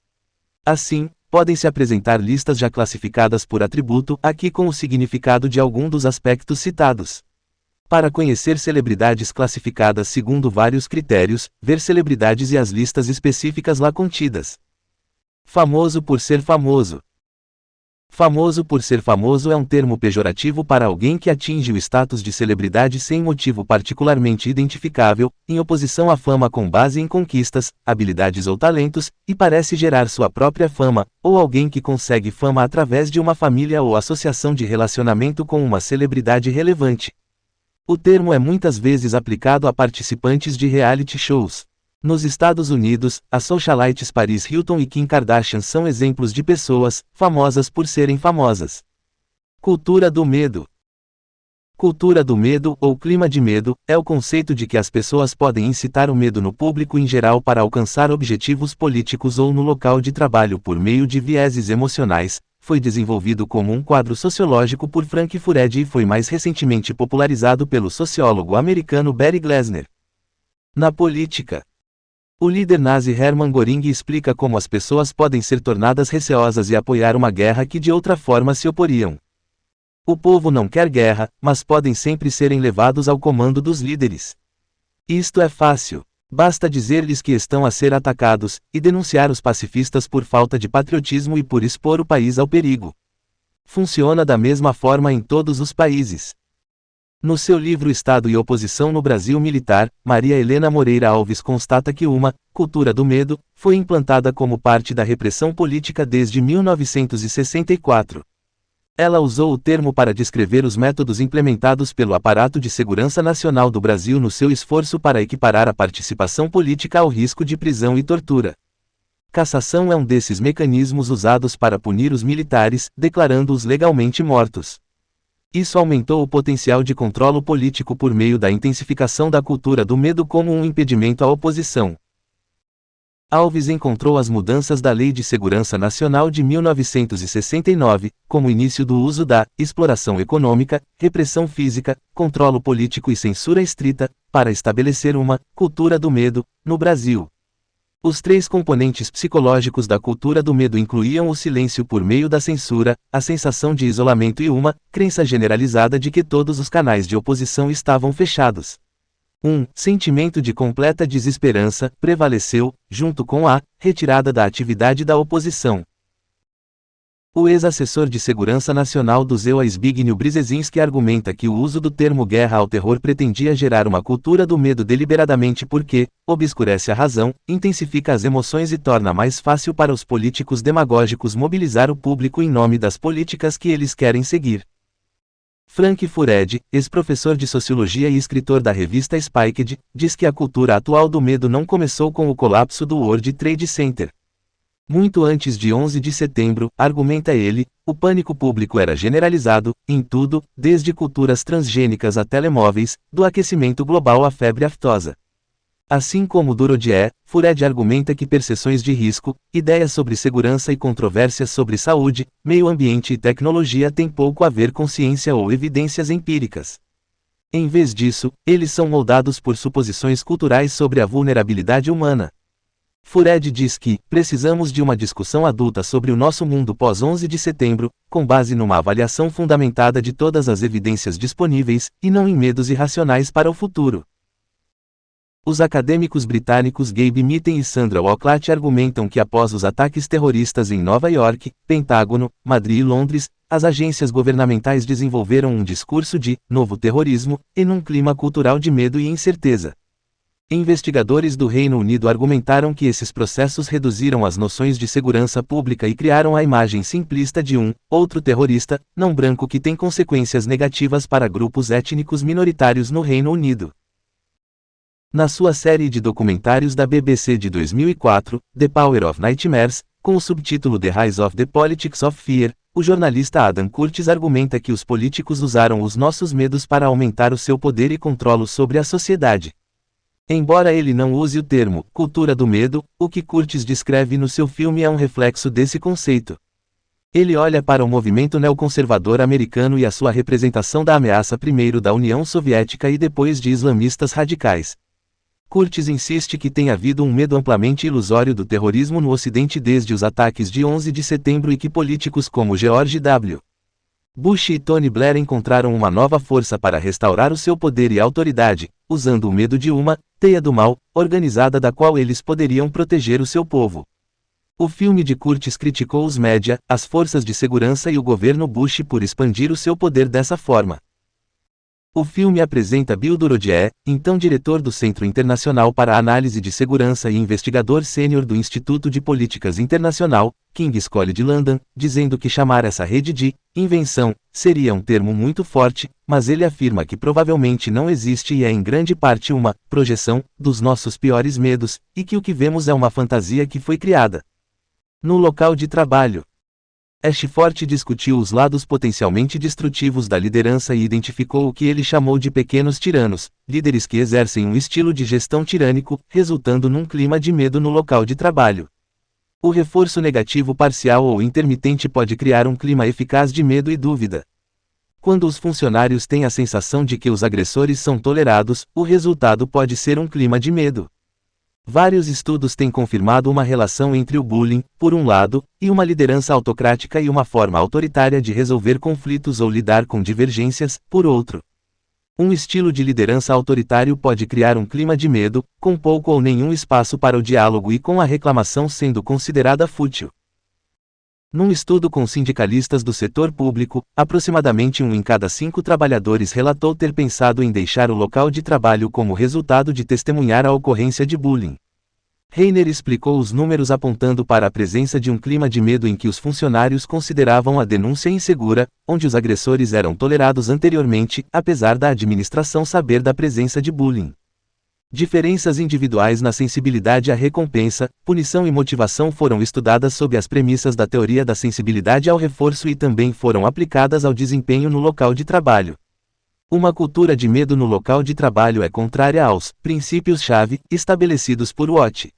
Assim, podem-se apresentar listas já classificadas por atributo, aqui com o significado de algum dos aspectos citados. Para conhecer celebridades classificadas segundo vários critérios, ver celebridades e as listas específicas lá contidas. Famoso por ser famoso. Famoso por ser famoso é um termo pejorativo para alguém que atinge o status de celebridade sem motivo particularmente identificável, em oposição à fama com base em conquistas, habilidades ou talentos, e parece gerar sua própria fama, ou alguém que consegue fama através de uma família ou associação de relacionamento com uma celebridade relevante. O termo é muitas vezes aplicado a participantes de reality shows. Nos Estados Unidos, as socialites Paris Hilton e Kim Kardashian são exemplos de pessoas famosas por serem famosas. Cultura do medo. Cultura do medo, ou clima de medo, é o conceito de que as pessoas podem incitar o medo no público em geral para alcançar objetivos políticos ou no local de trabalho por meio de vieses emocionais. Foi desenvolvido como um quadro sociológico por Frank Furedi e foi mais recentemente popularizado pelo sociólogo americano Barry Glasner. Na política, o líder nazi Hermann Göring explica como as pessoas podem ser tornadas receosas e apoiar uma guerra que de outra forma se oporiam. O povo não quer guerra, mas podem sempre serem levados ao comando dos líderes. Isto é fácil. Basta dizer-lhes que estão a ser atacados, e denunciar os pacifistas por falta de patriotismo e por expor o país ao perigo. Funciona da mesma forma em todos os países. No seu livro Estado e Oposição no Brasil Militar, Maria Helena Moreira Alves constata que uma cultura do medo foi implantada como parte da repressão política desde 1964. Ela usou o termo para descrever os métodos implementados pelo aparato de segurança nacional do Brasil no seu esforço para equiparar a participação política ao risco de prisão e tortura. Cassação é um desses mecanismos usados para punir os militares, declarando-os legalmente mortos. Isso aumentou o potencial de controlo político por meio da intensificação da cultura do medo como um impedimento à oposição. Alves encontrou as mudanças da Lei de Segurança Nacional de 1969, como início do uso da exploração econômica, repressão física, controlo político e censura estrita, para estabelecer uma cultura do medo no Brasil. Os três componentes psicológicos da cultura do medo incluíam o silêncio por meio da censura, a sensação de isolamento e uma crença generalizada de que todos os canais de oposição estavam fechados. Um sentimento de completa desesperança prevaleceu, junto com a retirada da atividade da oposição. O ex-assessor de Segurança Nacional do ZEUA Zbigniew Brzezinski argumenta que o uso do termo guerra ao terror pretendia gerar uma cultura do medo deliberadamente porque obscurece a razão, intensifica as emoções e torna mais fácil para os políticos demagógicos mobilizar o público em nome das políticas que eles querem seguir. Frank Furedi, ex-professor de Sociologia e escritor da revista Spiked, diz que a cultura atual do medo não começou com o colapso do World Trade Center. Muito antes de 11 de setembro, argumenta ele, o pânico público era generalizado, em tudo, desde culturas transgênicas a telemóveis, do aquecimento global à febre aftosa. Assim como Durodie, Furedi argumenta que percepções de risco, ideias sobre segurança e controvérsias sobre saúde, meio ambiente e tecnologia têm pouco a ver com ciência ou evidências empíricas. Em vez disso, eles são moldados por suposições culturais sobre a vulnerabilidade humana. Furedi diz que precisamos de uma discussão adulta sobre o nosso mundo pós-11 de setembro, com base numa avaliação fundamentada de todas as evidências disponíveis, e não em medos irracionais para o futuro. Os acadêmicos britânicos Gabe Mitten e Sandra Walcott argumentam que após os ataques terroristas em Nova York, Pentágono, Madrid e Londres, as agências governamentais desenvolveram um discurso de novo terrorismo, em um clima cultural de medo e incerteza. Investigadores do Reino Unido argumentaram que esses processos reduziram as noções de segurança pública e criaram a imagem simplista de um outro terrorista não branco que tem consequências negativas para grupos étnicos minoritários no Reino Unido. Na sua série de documentários da BBC de 2004, The Power of Nightmares, com o subtítulo The Rise of the Politics of Fear, o jornalista Adam Curtis argumenta que os políticos usaram os nossos medos para aumentar o seu poder e controle sobre a sociedade. Embora ele não use o termo cultura do medo, o que Curtis descreve no seu filme é um reflexo desse conceito. Ele olha para o movimento neoconservador americano e a sua representação da ameaça primeiro da União Soviética e depois de islamistas radicais. Curtis insiste que tem havido um medo amplamente ilusório do terrorismo no Ocidente desde os ataques de 11 de setembro e que políticos como George W. Bush e Tony Blair encontraram uma nova força para restaurar o seu poder e autoridade, usando o medo de uma teia do mal organizada da qual eles poderiam proteger o seu povo. O filme de Curtis criticou os média, as forças de segurança e o governo Bush por expandir o seu poder dessa forma. O filme apresenta Bill Durodie, então diretor do Centro Internacional para a Análise de Segurança e investigador sênior do Instituto de Políticas Internacional, King's College London, dizendo que chamar essa rede de invenção seria um termo muito forte, mas ele afirma que provavelmente não existe e é em grande parte uma projeção dos nossos piores medos, e que o que vemos é uma fantasia que foi criada. No local de trabalho, Ashford discutiu os lados potencialmente destrutivos da liderança e identificou o que ele chamou de pequenos tiranos, líderes que exercem um estilo de gestão tirânico, resultando num clima de medo no local de trabalho. O reforço negativo parcial ou intermitente pode criar um clima eficaz de medo e dúvida. Quando os funcionários têm a sensação de que os agressores são tolerados, o resultado pode ser um clima de medo. Vários estudos têm confirmado uma relação entre o bullying, por um lado, e uma liderança autocrática e uma forma autoritária de resolver conflitos ou lidar com divergências, por outro. Um estilo de liderança autoritário pode criar um clima de medo, com pouco ou nenhum espaço para o diálogo e com a reclamação sendo considerada fútil. Num estudo com sindicalistas do setor público, aproximadamente 1 em cada 5 trabalhadores relatou ter pensado em deixar o local de trabalho como resultado de testemunhar a ocorrência de bullying. Reiner explicou os números apontando para a presença de um clima de medo em que os funcionários consideravam a denúncia insegura, onde os agressores eram tolerados anteriormente, apesar da administração saber da presença de bullying. Diferenças individuais na sensibilidade à recompensa, punição e motivação foram estudadas sob as premissas da teoria da sensibilidade ao reforço e também foram aplicadas ao desempenho no local de trabalho. Uma cultura de medo no local de trabalho é contrária aos princípios-chave estabelecidos por Watt.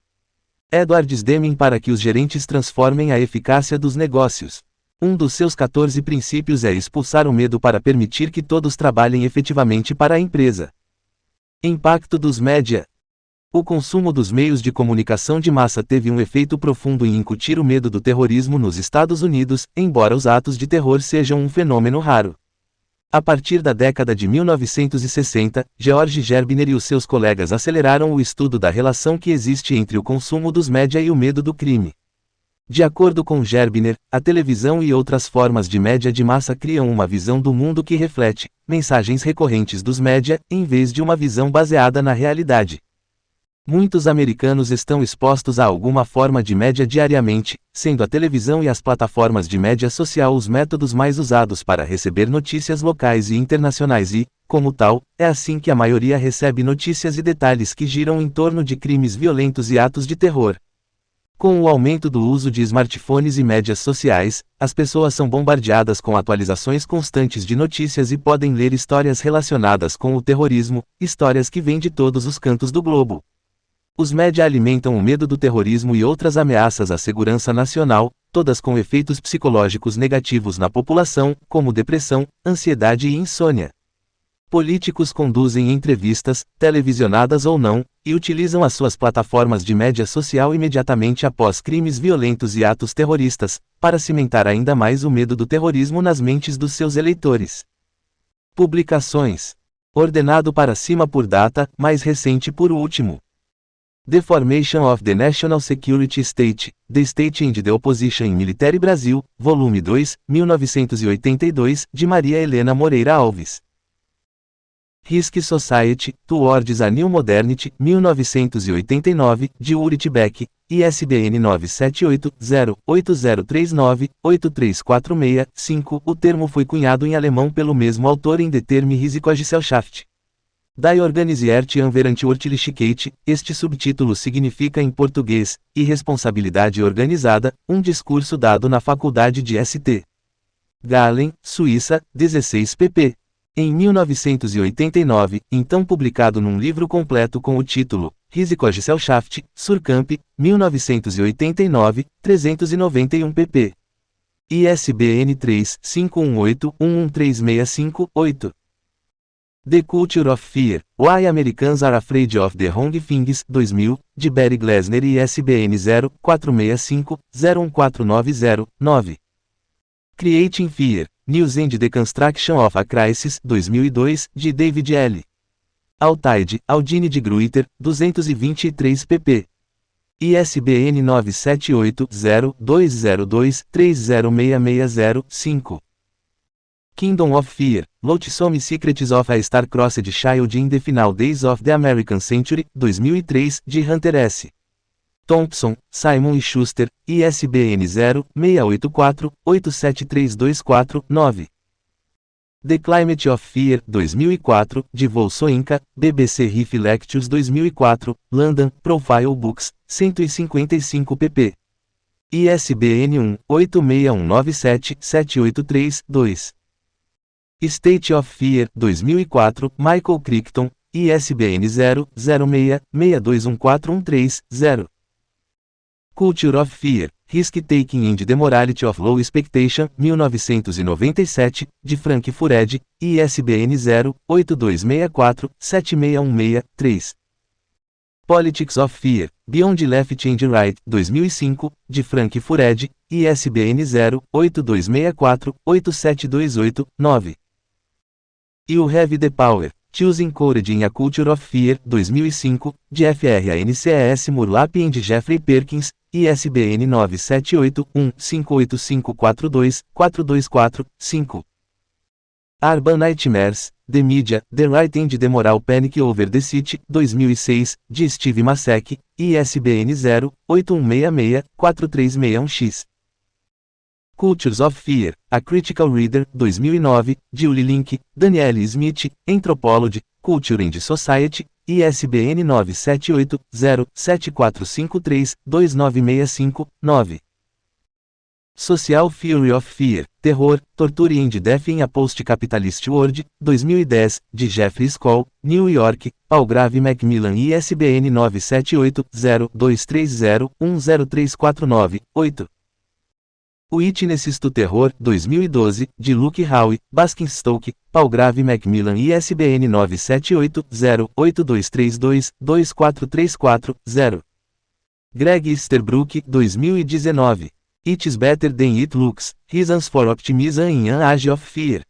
Edwards Deming para que os gerentes transformem a eficácia dos negócios. Um dos seus 14 princípios é expulsar o medo para permitir que todos trabalhem efetivamente para a empresa. Impacto dos média. O consumo dos meios de comunicação de massa teve um efeito profundo em incutir o medo do terrorismo nos Estados Unidos, embora os atos de terror sejam um fenômeno raro. A partir da década de 1960, George Gerbiner e os seus colegas aceleraram o estudo da relação que existe entre o consumo dos média e o medo do crime. De acordo com Gerbiner, a televisão e outras formas de média de massa criam uma visão do mundo que reflete mensagens recorrentes dos média, em vez de uma visão baseada na realidade. Muitos americanos estão expostos a alguma forma de média diariamente, sendo a televisão e as plataformas de média social os métodos mais usados para receber notícias locais e internacionais e, como tal, é assim que a maioria recebe notícias e detalhes que giram em torno de crimes violentos e atos de terror. Com o aumento do uso de smartphones e médias sociais, as pessoas são bombardeadas com atualizações constantes de notícias e podem ler histórias relacionadas com o terrorismo, histórias que vêm de todos os cantos do globo. Os média alimentam o medo do terrorismo e outras ameaças à segurança nacional, todas com efeitos psicológicos negativos na população, como depressão, ansiedade e insônia. Políticos conduzem entrevistas, televisionadas ou não, e utilizam as suas plataformas de média social imediatamente após crimes violentos e atos terroristas, para cimentar ainda mais o medo do terrorismo nas mentes dos seus eleitores. Publicações. Ordenado para cima por data, mais recente por último. The Formation of the National Security State, The State and the Opposition in Military Brasil, Volume 2, 1982, de Maria Helena Moreira Alves. Risk Society, Towards a New Modernity, 1989, de Ulrich Beck, ISBN 978-08039-8346-5. O termo foi cunhado em alemão pelo mesmo autor em The Term Risikogesellschaft. Die Organisierte Verantwortlichkeit, este subtítulo significa em português, Irresponsabilidade Organizada, um discurso dado na Faculdade de St. Gallen, Suíça, 16 pp. Em 1989, então publicado num livro completo com o título Risikogesellschaft, Surkamp, 1989, 391 pp. ISBN 3-518-113658. The Culture of Fear, Why Americans Are Afraid of the Wrong Things, 2000, de Barry Glessner e ISBN 0-465-01490-9. Creating Fear, News and the Construction of a Crisis, 2002, de David L. Altaide, Aldine de Gruyter, 223 pp. ISBN 978-0-202-30660-5. Kingdom of Fear, Loathsome Secrets of a Star-Crossed Child in the Final Days of the American Century, 2003, de Hunter S. Thompson, Simon e Schuster, ISBN 0-684-87324-9. The Climate of Fear, 2004, de Volsoinka, BBC Riff Lectures 2004, London, Profile Books, 155 pp. ISBN 1-86197-783-2. State of Fear, 2004, Michael Crichton, ISBN 0-06-621413-0. Culture of Fear, Risk-Taking and the Morality of Low Expectation, 1997, de Frank Furedi, ISBN 0-8264-76163-3. Politics of Fear, Beyond Left and Right, 2005, de Frank Furedi, ISBN 0-8264-87289-9. You Have the Power, Choosing Courage in a Culture of Fear, 2005, de FRANCES Murlap and Jeffrey Perkins, ISBN 978-1-58542-424-5. Urban Nightmares, The Media, The Right and the Moral Panic Over the City, 2006, de Steve Masek, ISBN 0-8166-4361-X. Cultures of Fear, A Critical Reader, 2009, Julie Link, Danielle Smith, Anthropology, Culture and Society, ISBN 978-0-7453-2965-9. Social Theory of Fear, Terror, Torture and Death in a Post-Capitalist World, 2010, de Jeffrey Skoll, New York, Palgrave Macmillan ISBN 978-0230-10349-8. Witnesses to Terror, 2012, de Luke Howe, Baskin-Stoke, Palgrave Macmillan ISBN 978-08232-2434-0. Greg Easterbrook, 2019. It's Better Than It Looks, Reasons for Optimism in an Age of Fear.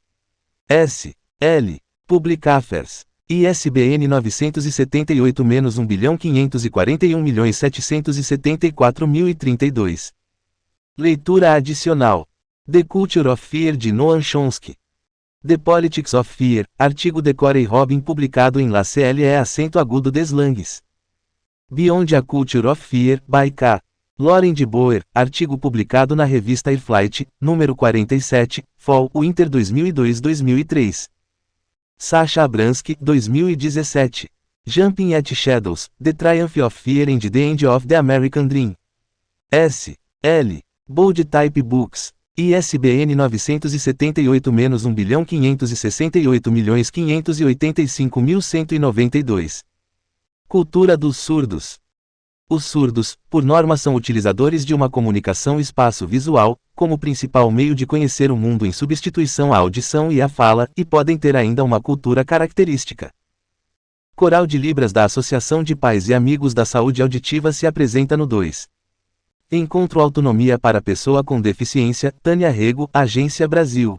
S. L. Public Affairs. ISBN 978-1.541.774.032. Leitura adicional. The Culture of Fear de Noam Chomsky. The Politics of Fear, artigo de Corey Robin publicado em La CLE acento agudo des Langues. Beyond a Culture of Fear, by K. Lauren de Boer, artigo publicado na revista Airflight, número 47, Fall, Winter 2002-2003. Sasha Abransky, 2017. Jumping at Shadows, The Triumph of Fear and the End of the American Dream. S. L. Bold Type Books. ISBN 978-1.568.585.192. Cultura dos surdos. Os surdos, por norma, são utilizadores de uma comunicação espaço-visual, como principal meio de conhecer o mundo em substituição à audição e à fala, e podem ter ainda uma cultura característica. Coral de Libras da Associação de Pais e Amigos da Saúde Auditiva se apresenta no 2. Encontro Autonomia para Pessoa com Deficiência, Tânia Rego, Agência Brasil.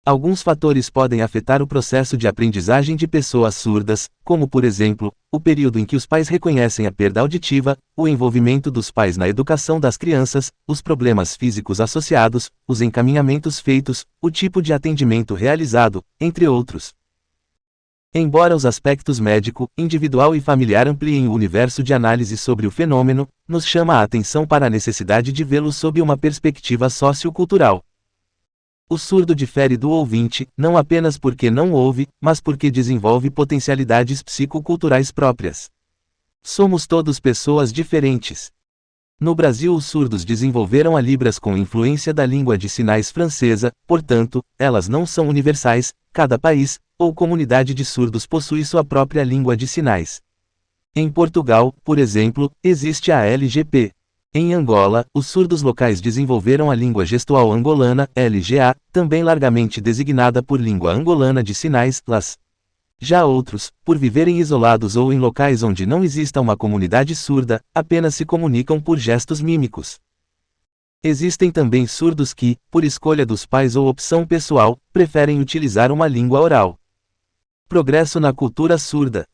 Alguns fatores podem afetar o processo de aprendizagem de pessoas surdas, como por exemplo, o período em que os pais reconhecem a perda auditiva, o envolvimento dos pais na educação das crianças, os problemas físicos associados, os encaminhamentos feitos, o tipo de atendimento realizado, entre outros. Embora os aspectos médico, individual e familiar ampliem o universo de análise sobre o fenômeno, nos chama a atenção para a necessidade de vê-lo sob uma perspectiva sociocultural. O surdo difere do ouvinte, não apenas porque não ouve, mas porque desenvolve potencialidades psicoculturais próprias. Somos todos pessoas diferentes. No Brasil, os surdos desenvolveram a Libras com influência da língua de sinais francesa, portanto, elas não são universais, cada país, ou comunidade de surdos possui sua própria língua de sinais. Em Portugal, por exemplo, existe a LGP. Em Angola, os surdos locais desenvolveram a língua gestual angolana, LGA, também largamente designada por língua angolana de sinais, LAS. Já outros, por viverem isolados ou em locais onde não exista uma comunidade surda, apenas se comunicam por gestos mímicos. Existem também surdos que, por escolha dos pais ou opção pessoal, preferem utilizar uma língua oral. Progresso na cultura surda.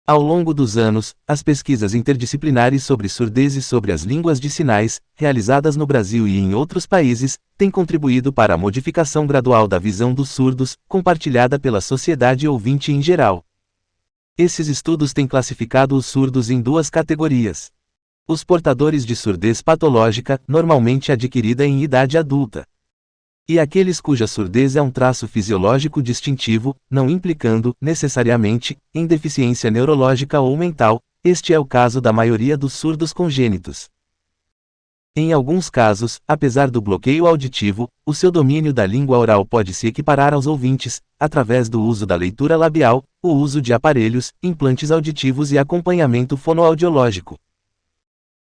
Ao longo dos anos, as pesquisas interdisciplinares sobre surdez e sobre as línguas de sinais, realizadas no Brasil e em outros países, têm contribuído para a modificação gradual da visão dos surdos, compartilhada pela sociedade ouvinte em geral. Esses estudos têm classificado os surdos em duas categorias. Os portadores de surdez patológica, normalmente adquirida em idade adulta. E aqueles cuja surdez é um traço fisiológico distintivo, não implicando, necessariamente, em deficiência neurológica ou mental. Este é o caso da maioria dos surdos congênitos. Em alguns casos, apesar do bloqueio auditivo, o seu domínio da língua oral pode se equiparar aos ouvintes, através do uso da leitura labial, o uso de aparelhos, implantes auditivos e acompanhamento fonoaudiológico.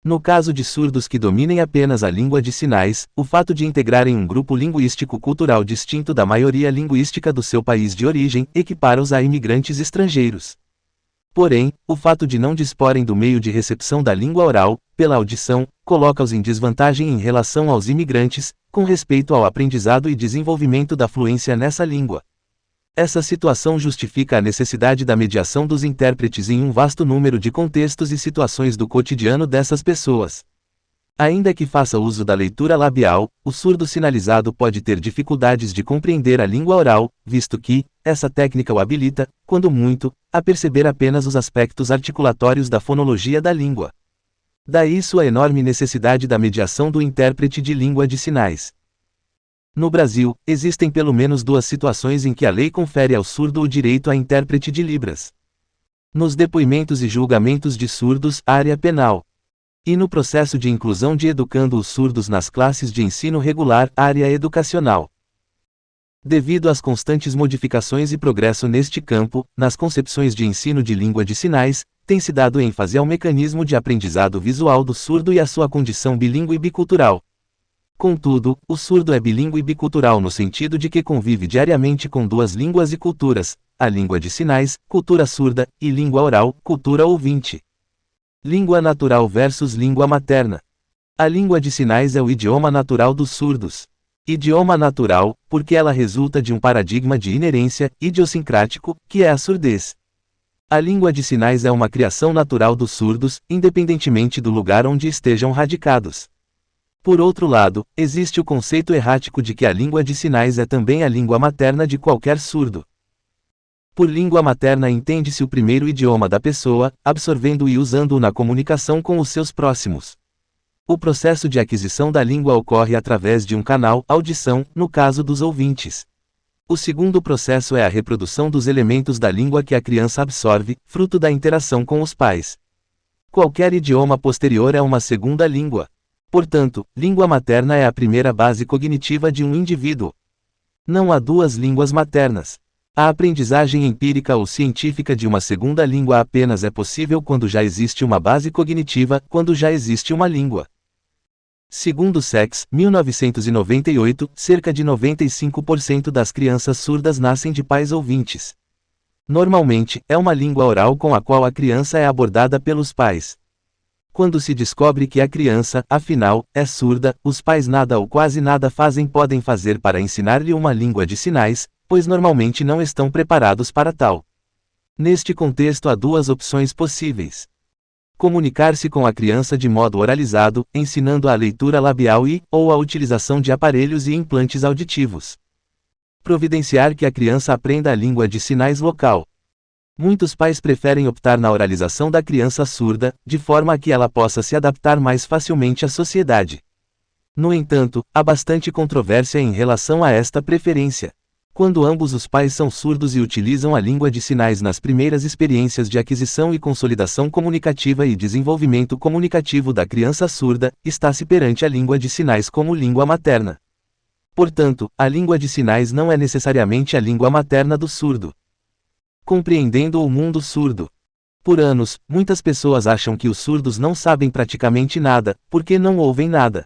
No caso de surdos que dominem apenas a língua de sinais, o fato de integrarem um grupo linguístico-cultural distinto da maioria linguística do seu país de origem, equipara-os a imigrantes estrangeiros. Porém, o fato de não disporem do meio de recepção da língua oral, pela audição, coloca-os em desvantagem em relação aos imigrantes, com respeito ao aprendizado e desenvolvimento da fluência nessa língua. Essa situação justifica a necessidade da mediação dos intérpretes em um vasto número de contextos e situações do cotidiano dessas pessoas. Ainda que faça uso da leitura labial, o surdo sinalizado pode ter dificuldades de compreender a língua oral, visto que, essa técnica o habilita, quando muito, a perceber apenas os aspectos articulatórios da fonologia da língua. Daí sua enorme necessidade da mediação do intérprete de língua de sinais. No Brasil, existem pelo menos duas situações em que a lei confere ao surdo o direito a intérprete de Libras. Nos depoimentos e julgamentos de surdos, área penal. E no processo de inclusão de educando os surdos nas classes de ensino regular, área educacional. Devido às constantes modificações e progresso neste campo, nas concepções de ensino de língua de sinais, tem-se dado ênfase ao mecanismo de aprendizado visual do surdo e à sua condição bilíngue e bicultural. Contudo, o surdo é bilíngue e bicultural no sentido de que convive diariamente com duas línguas e culturas, a língua de sinais, cultura surda, e língua oral, cultura ouvinte. Língua natural versus língua materna. A língua de sinais é o idioma natural dos surdos. Idioma natural, porque ela resulta de um paradigma de inerência, idiosincrático, que é a surdez. A língua de sinais é uma criação natural dos surdos, independentemente do lugar onde estejam radicados. Por outro lado, existe o conceito errático de que a língua de sinais é também a língua materna de qualquer surdo. Por língua materna entende-se o primeiro idioma da pessoa, absorvendo-o e usando-o na comunicação com os seus próximos. O processo de aquisição da língua ocorre através de um canal, audição, no caso dos ouvintes. O segundo processo é a reprodução dos elementos da língua que a criança absorve, fruto da interação com os pais. Qualquer idioma posterior é uma segunda língua. Portanto, língua materna é a primeira base cognitiva de um indivíduo. Não há duas línguas maternas. A aprendizagem empírica ou científica de uma segunda língua apenas é possível quando já existe uma base cognitiva, quando já existe uma língua. Segundo Sachs, 1998, cerca de 95% das crianças surdas nascem de pais ouvintes. Normalmente, é uma língua oral com a qual a criança é abordada pelos pais. Quando se descobre que a criança, afinal, é surda, os pais nada ou quase nada podem fazer para ensinar-lhe uma língua de sinais, pois normalmente não estão preparados para tal. Neste contexto há duas opções possíveis. Comunicar-se com a criança de modo oralizado, ensinando a leitura labial ou a utilização de aparelhos e implantes auditivos. Providenciar que a criança aprenda a língua de sinais local. Muitos pais preferem optar na oralização da criança surda, de forma a que ela possa se adaptar mais facilmente à sociedade. No entanto, há bastante controvérsia em relação a esta preferência. Quando ambos os pais são surdos e utilizam a língua de sinais nas primeiras experiências de aquisição e consolidação comunicativa e desenvolvimento comunicativo da criança surda, está-se perante a língua de sinais como língua materna. Portanto, a língua de sinais não é necessariamente a língua materna do surdo. Compreendendo o mundo surdo. Por anos, muitas pessoas acham que os surdos não sabem praticamente nada, porque não ouvem nada.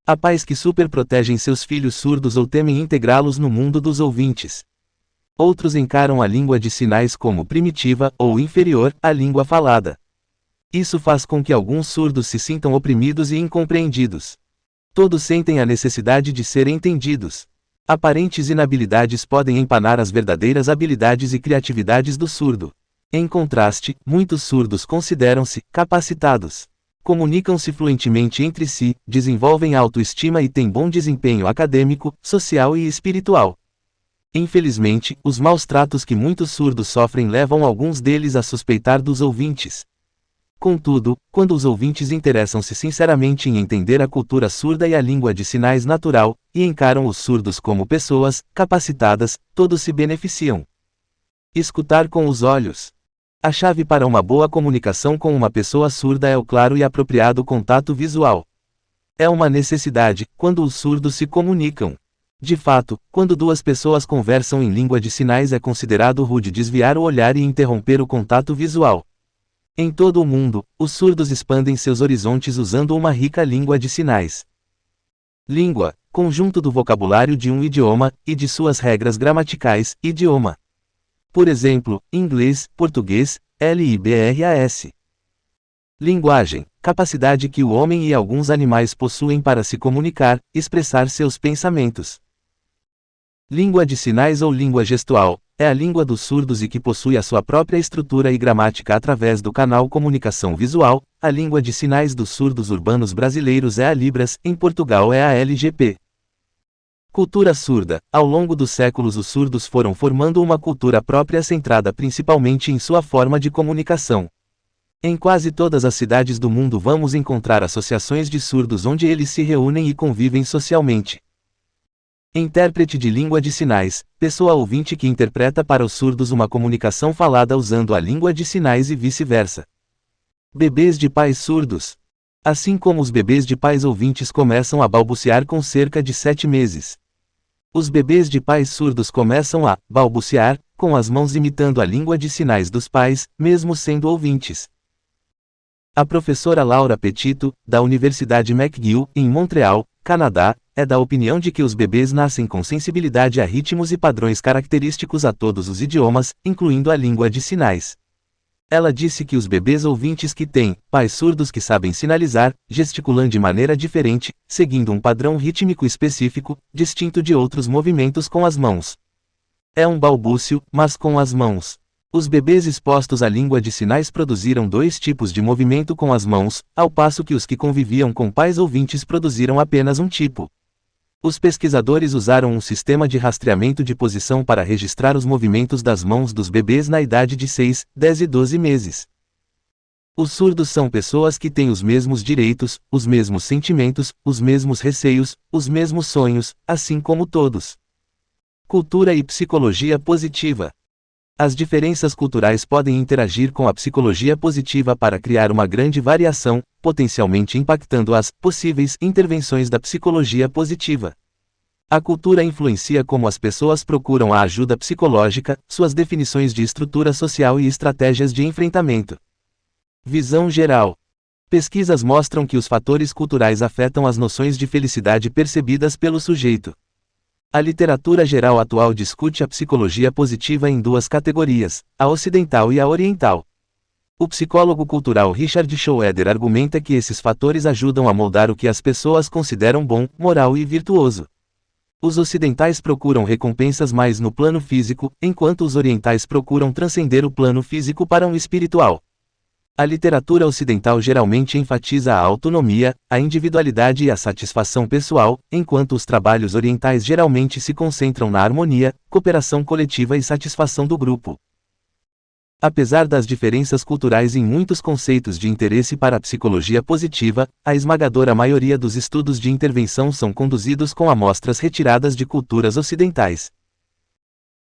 Há pais que superprotegem seus filhos surdos ou temem integrá-los no mundo dos ouvintes. Outros encaram a língua de sinais como primitiva, ou inferior, à língua falada. Isso faz com que alguns surdos se sintam oprimidos e incompreendidos. Todos sentem a necessidade de serem entendidos. Aparentes inabilidades podem empanar as verdadeiras habilidades e criatividades do surdo. Em contraste, muitos surdos consideram-se capacitados. Comunicam-se fluentemente entre si, desenvolvem autoestima e têm bom desempenho acadêmico, social e espiritual. Infelizmente, os maus tratos que muitos surdos sofrem levam alguns deles a suspeitar dos ouvintes. Contudo, quando os ouvintes interessam-se sinceramente em entender a cultura surda e a língua de sinais natural, e encaram os surdos como pessoas capacitadas, todos se beneficiam. Escutar com os olhos. A chave para uma boa comunicação com uma pessoa surda é o claro e apropriado contato visual. É uma necessidade, quando os surdos se comunicam. De fato, quando duas pessoas conversam em língua de sinais é considerado rude desviar o olhar e interromper o contato visual. Em todo o mundo, os surdos expandem seus horizontes usando uma rica língua de sinais. Língua, conjunto do vocabulário de um idioma, e de suas regras gramaticais, idioma. Por exemplo, inglês, português, libras. Linguagem, capacidade que o homem e alguns animais possuem para se comunicar, expressar seus pensamentos. Língua de sinais ou língua gestual, é a língua dos surdos e que possui a sua própria estrutura e gramática através do canal comunicação visual. A língua de sinais dos surdos urbanos brasileiros é a Libras, em Portugal é a LGP. Cultura surda. Ao longo dos séculos os surdos foram formando uma cultura própria centrada principalmente em sua forma de comunicação. Em quase todas as cidades do mundo vamos encontrar associações de surdos onde eles se reúnem e convivem socialmente. Intérprete de língua de sinais, pessoa ouvinte que interpreta para os surdos uma comunicação falada usando a língua de sinais e vice-versa. Bebês de pais surdos. Assim como os bebês de pais ouvintes começam a balbuciar com cerca de 7 meses. Os bebês de pais surdos começam a balbuciar, com as mãos imitando a língua de sinais dos pais, mesmo sendo ouvintes. A professora Laura Petito, da Universidade McGill, em Montreal, Canadá, é da opinião de que os bebês nascem com sensibilidade a ritmos e padrões característicos a todos os idiomas, incluindo a língua de sinais. Ela disse que os bebês ouvintes que têm pais surdos que sabem sinalizar, gesticulando de maneira diferente, seguindo um padrão rítmico específico, distinto de outros movimentos com as mãos. É um balbúcio, mas com as mãos. Os bebês expostos à língua de sinais produziram 2 tipos de movimento com as mãos, ao passo que os que conviviam com pais ouvintes produziram apenas um tipo. Os pesquisadores usaram um sistema de rastreamento de posição para registrar os movimentos das mãos dos bebês na idade de 6, 10 e 12 meses. Os surdos são pessoas que têm os mesmos direitos, os mesmos sentimentos, os mesmos receios, os mesmos sonhos, assim como todos. Cultura e psicologia positiva. As diferenças culturais podem interagir com a psicologia positiva para criar uma grande variação, potencialmente impactando as possíveis intervenções da psicologia positiva. A cultura influencia como as pessoas procuram a ajuda psicológica, suas definições de estrutura social e estratégias de enfrentamento. Visão geral. Pesquisas mostram que os fatores culturais afetam as noções de felicidade percebidas pelo sujeito. A literatura geral atual discute a psicologia positiva em 2 categorias, a ocidental e a oriental. O psicólogo cultural Richard Schroeder argumenta que esses fatores ajudam a moldar o que as pessoas consideram bom, moral e virtuoso. Os ocidentais procuram recompensas mais no plano físico, enquanto os orientais procuram transcender o plano físico para um espiritual. A literatura ocidental geralmente enfatiza a autonomia, a individualidade e a satisfação pessoal, enquanto os trabalhos orientais geralmente se concentram na harmonia, cooperação coletiva e satisfação do grupo. Apesar das diferenças culturais em muitos conceitos de interesse para a psicologia positiva, a esmagadora maioria dos estudos de intervenção são conduzidos com amostras retiradas de culturas ocidentais.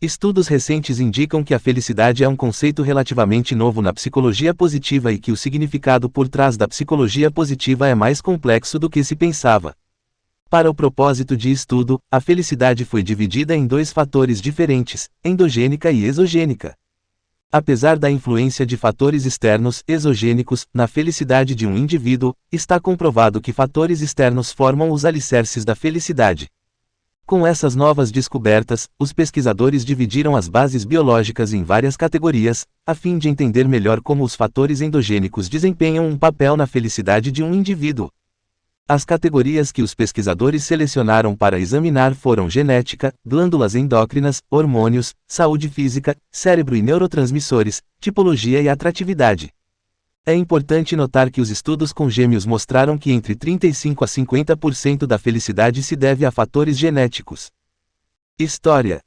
Estudos recentes indicam que a felicidade é um conceito relativamente novo na psicologia positiva e que o significado por trás da psicologia positiva é mais complexo do que se pensava. Para o propósito de estudo, a felicidade foi dividida em 2 fatores diferentes, endogênica e exogênica. Apesar da influência de fatores externos, exogênicos, na felicidade de um indivíduo, está comprovado que fatores externos formam os alicerces da felicidade. Com essas novas descobertas, os pesquisadores dividiram as bases biológicas em várias categorias, a fim de entender melhor como os fatores endogênicos desempenham um papel na felicidade de um indivíduo. As categorias que os pesquisadores selecionaram para examinar foram genética, glândulas endócrinas, hormônios, saúde física, cérebro e neurotransmissores, tipologia e atratividade. É importante notar que os estudos com gêmeos mostraram que entre 35% a 50% da felicidade se deve a fatores genéticos. História.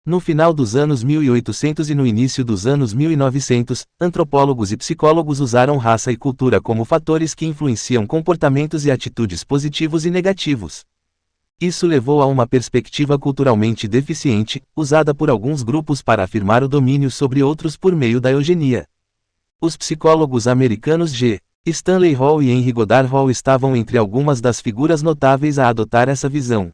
No final dos anos 1800 e no início dos anos 1900, antropólogos e psicólogos usaram raça e cultura como fatores que influenciam comportamentos e atitudes positivos e negativos. Isso levou a uma perspectiva culturalmente deficiente, usada por alguns grupos para afirmar o domínio sobre outros por meio da eugenia. Os psicólogos americanos G. Stanley Hall e Henry Goddard Hall estavam entre algumas das figuras notáveis a adotar essa visão.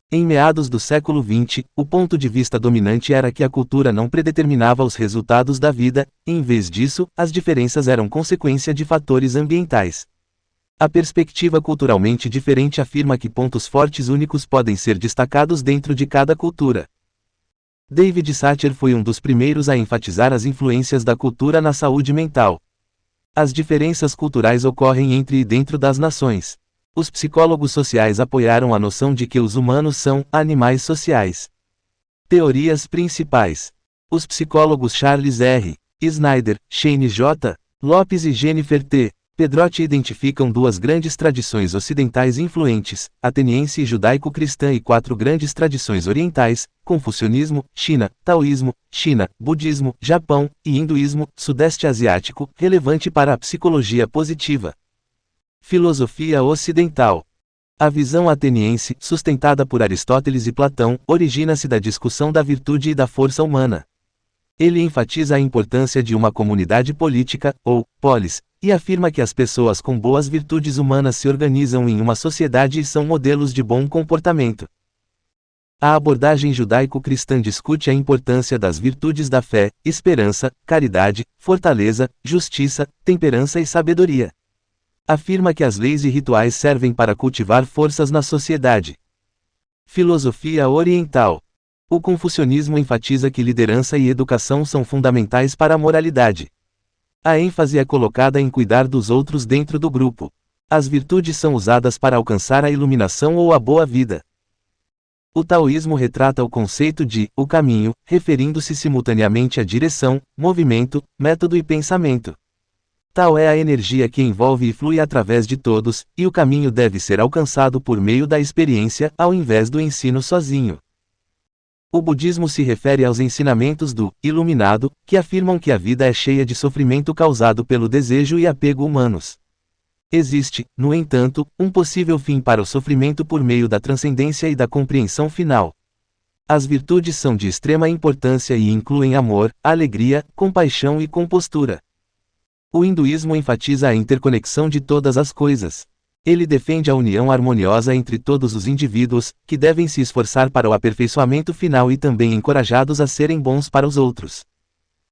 Em meados do século XX, o ponto de vista dominante era que a cultura não predeterminava os resultados da vida, e em vez disso, as diferenças eram consequência de fatores ambientais. A perspectiva culturalmente diferente afirma que pontos fortes únicos podem ser destacados dentro de cada cultura. David Satcher foi um dos primeiros a enfatizar as influências da cultura na saúde mental. As diferenças culturais ocorrem entre e dentro das nações. Os psicólogos sociais apoiaram a noção de que os humanos são animais sociais. Teorias principais. Os psicólogos Charles R. Snyder, Shane J. Lopes e Jennifer T. Pedrotti identificam duas grandes tradições ocidentais influentes, ateniense e judaico-cristã, e quatro grandes tradições orientais, confucionismo, China, taoísmo, China, budismo, Japão, e hinduísmo, sudeste asiático, relevante para a psicologia positiva. Filosofia ocidental. A visão ateniense, sustentada por Aristóteles e Platão, origina-se da discussão da virtude e da força humana. Ele enfatiza a importância de uma comunidade política, ou polis, e afirma que as pessoas com boas virtudes humanas se organizam em uma sociedade e são modelos de bom comportamento. A abordagem judaico-cristã discute a importância das virtudes da fé, esperança, caridade, fortaleza, justiça, temperança e sabedoria. Afirma que as leis e rituais servem para cultivar forças na sociedade. Filosofia oriental. O confucionismo enfatiza que liderança e educação são fundamentais para a moralidade. A ênfase é colocada em cuidar dos outros dentro do grupo. As virtudes são usadas para alcançar a iluminação ou a boa vida. O taoísmo retrata o conceito de o caminho, referindo-se simultaneamente à direção, movimento, método e pensamento. Tal é a energia que envolve e flui através de todos, e o caminho deve ser alcançado por meio da experiência, ao invés do ensino sozinho. O budismo se refere aos ensinamentos do iluminado, que afirmam que a vida é cheia de sofrimento causado pelo desejo e apego humanos. Existe, no entanto, um possível fim para o sofrimento por meio da transcendência e da compreensão final. As virtudes são de extrema importância e incluem amor, alegria, compaixão e compostura. O hinduísmo enfatiza a interconexão de todas as coisas. Ele defende a união harmoniosa entre todos os indivíduos, que devem se esforçar para o aperfeiçoamento final e também encorajados a serem bons para os outros.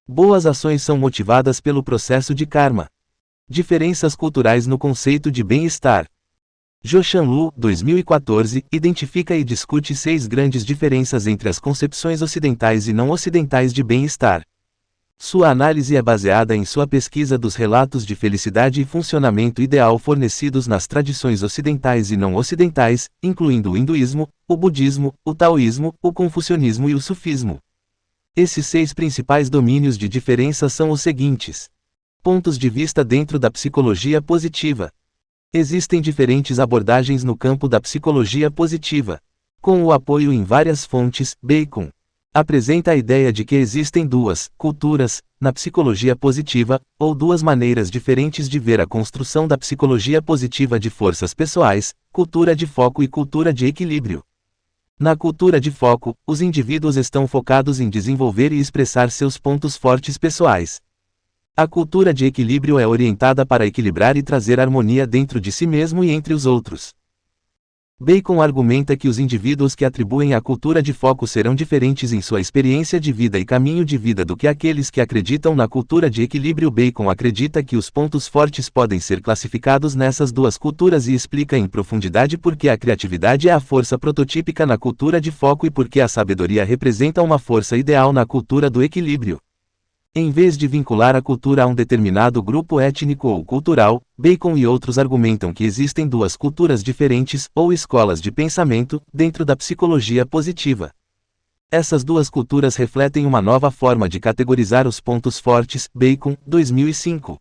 Boas ações são motivadas pelo processo de karma. Diferenças culturais no conceito de bem-estar. Joshan Lu, 2014, identifica e discute 6 grandes diferenças entre as concepções ocidentais e não ocidentais de bem-estar. Sua análise é baseada em sua pesquisa dos relatos de felicidade e funcionamento ideal fornecidos nas tradições ocidentais e não ocidentais, incluindo o hinduísmo, o budismo, o taoísmo, o confucionismo e o sufismo. Esses 6 principais domínios de diferença são os seguintes. Pontos de vista dentro da psicologia positiva. Existem diferentes abordagens no campo da psicologia positiva. Com o apoio em várias fontes, Bacon apresenta a ideia de que existem duas culturas, na psicologia positiva, ou duas maneiras diferentes de ver a construção da psicologia positiva de forças pessoais, cultura de foco e cultura de equilíbrio. Na cultura de foco, os indivíduos estão focados em desenvolver e expressar seus pontos fortes pessoais. A cultura de equilíbrio é orientada para equilibrar e trazer harmonia dentro de si mesmo e entre os outros. Bacon argumenta que os indivíduos que atribuem à cultura de foco serão diferentes em sua experiência de vida e caminho de vida do que aqueles que acreditam na cultura de equilíbrio. Bacon acredita que os pontos fortes podem ser classificados nessas duas culturas e explica em profundidade por que a criatividade é a força prototípica na cultura de foco e por que a sabedoria representa uma força ideal na cultura do equilíbrio. Em vez de vincular a cultura a um determinado grupo étnico ou cultural, Bacon e outros argumentam que existem duas culturas diferentes, ou escolas de pensamento, dentro da psicologia positiva. Essas duas culturas refletem uma nova forma de categorizar os pontos fortes. Bacon, 2005.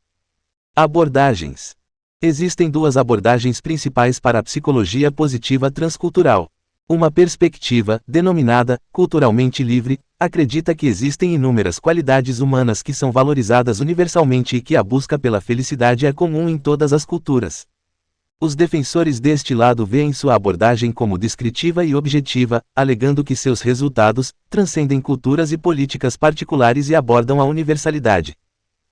Abordagens. Existem duas abordagens principais para a psicologia positiva transcultural. Uma perspectiva, denominada culturalmente livre, acredita que existem inúmeras qualidades humanas que são valorizadas universalmente e que a busca pela felicidade é comum em todas as culturas. Os defensores deste lado veem sua abordagem como descritiva e objetiva, alegando que seus resultados transcendem culturas e políticas particulares e abordam a universalidade.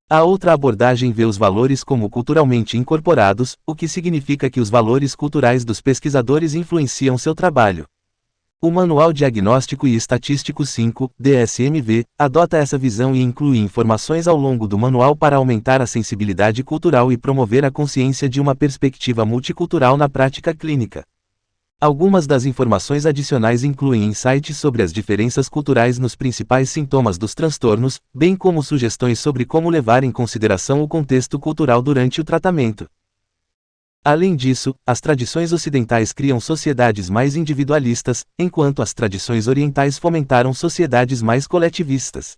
A outra abordagem vê os valores como culturalmente incorporados, o que significa que os valores culturais dos pesquisadores influenciam seu trabalho. O Manual Diagnóstico e Estatístico 5, DSM-V, adota essa visão e inclui informações ao longo do manual para aumentar a sensibilidade cultural e promover a consciência de uma perspectiva multicultural na prática clínica. Algumas das informações adicionais incluem insights sobre as diferenças culturais nos principais sintomas dos transtornos, bem como sugestões sobre como levar em consideração o contexto cultural durante o tratamento. Além disso, as tradições ocidentais criam sociedades mais individualistas, enquanto as tradições orientais fomentaram sociedades mais coletivistas.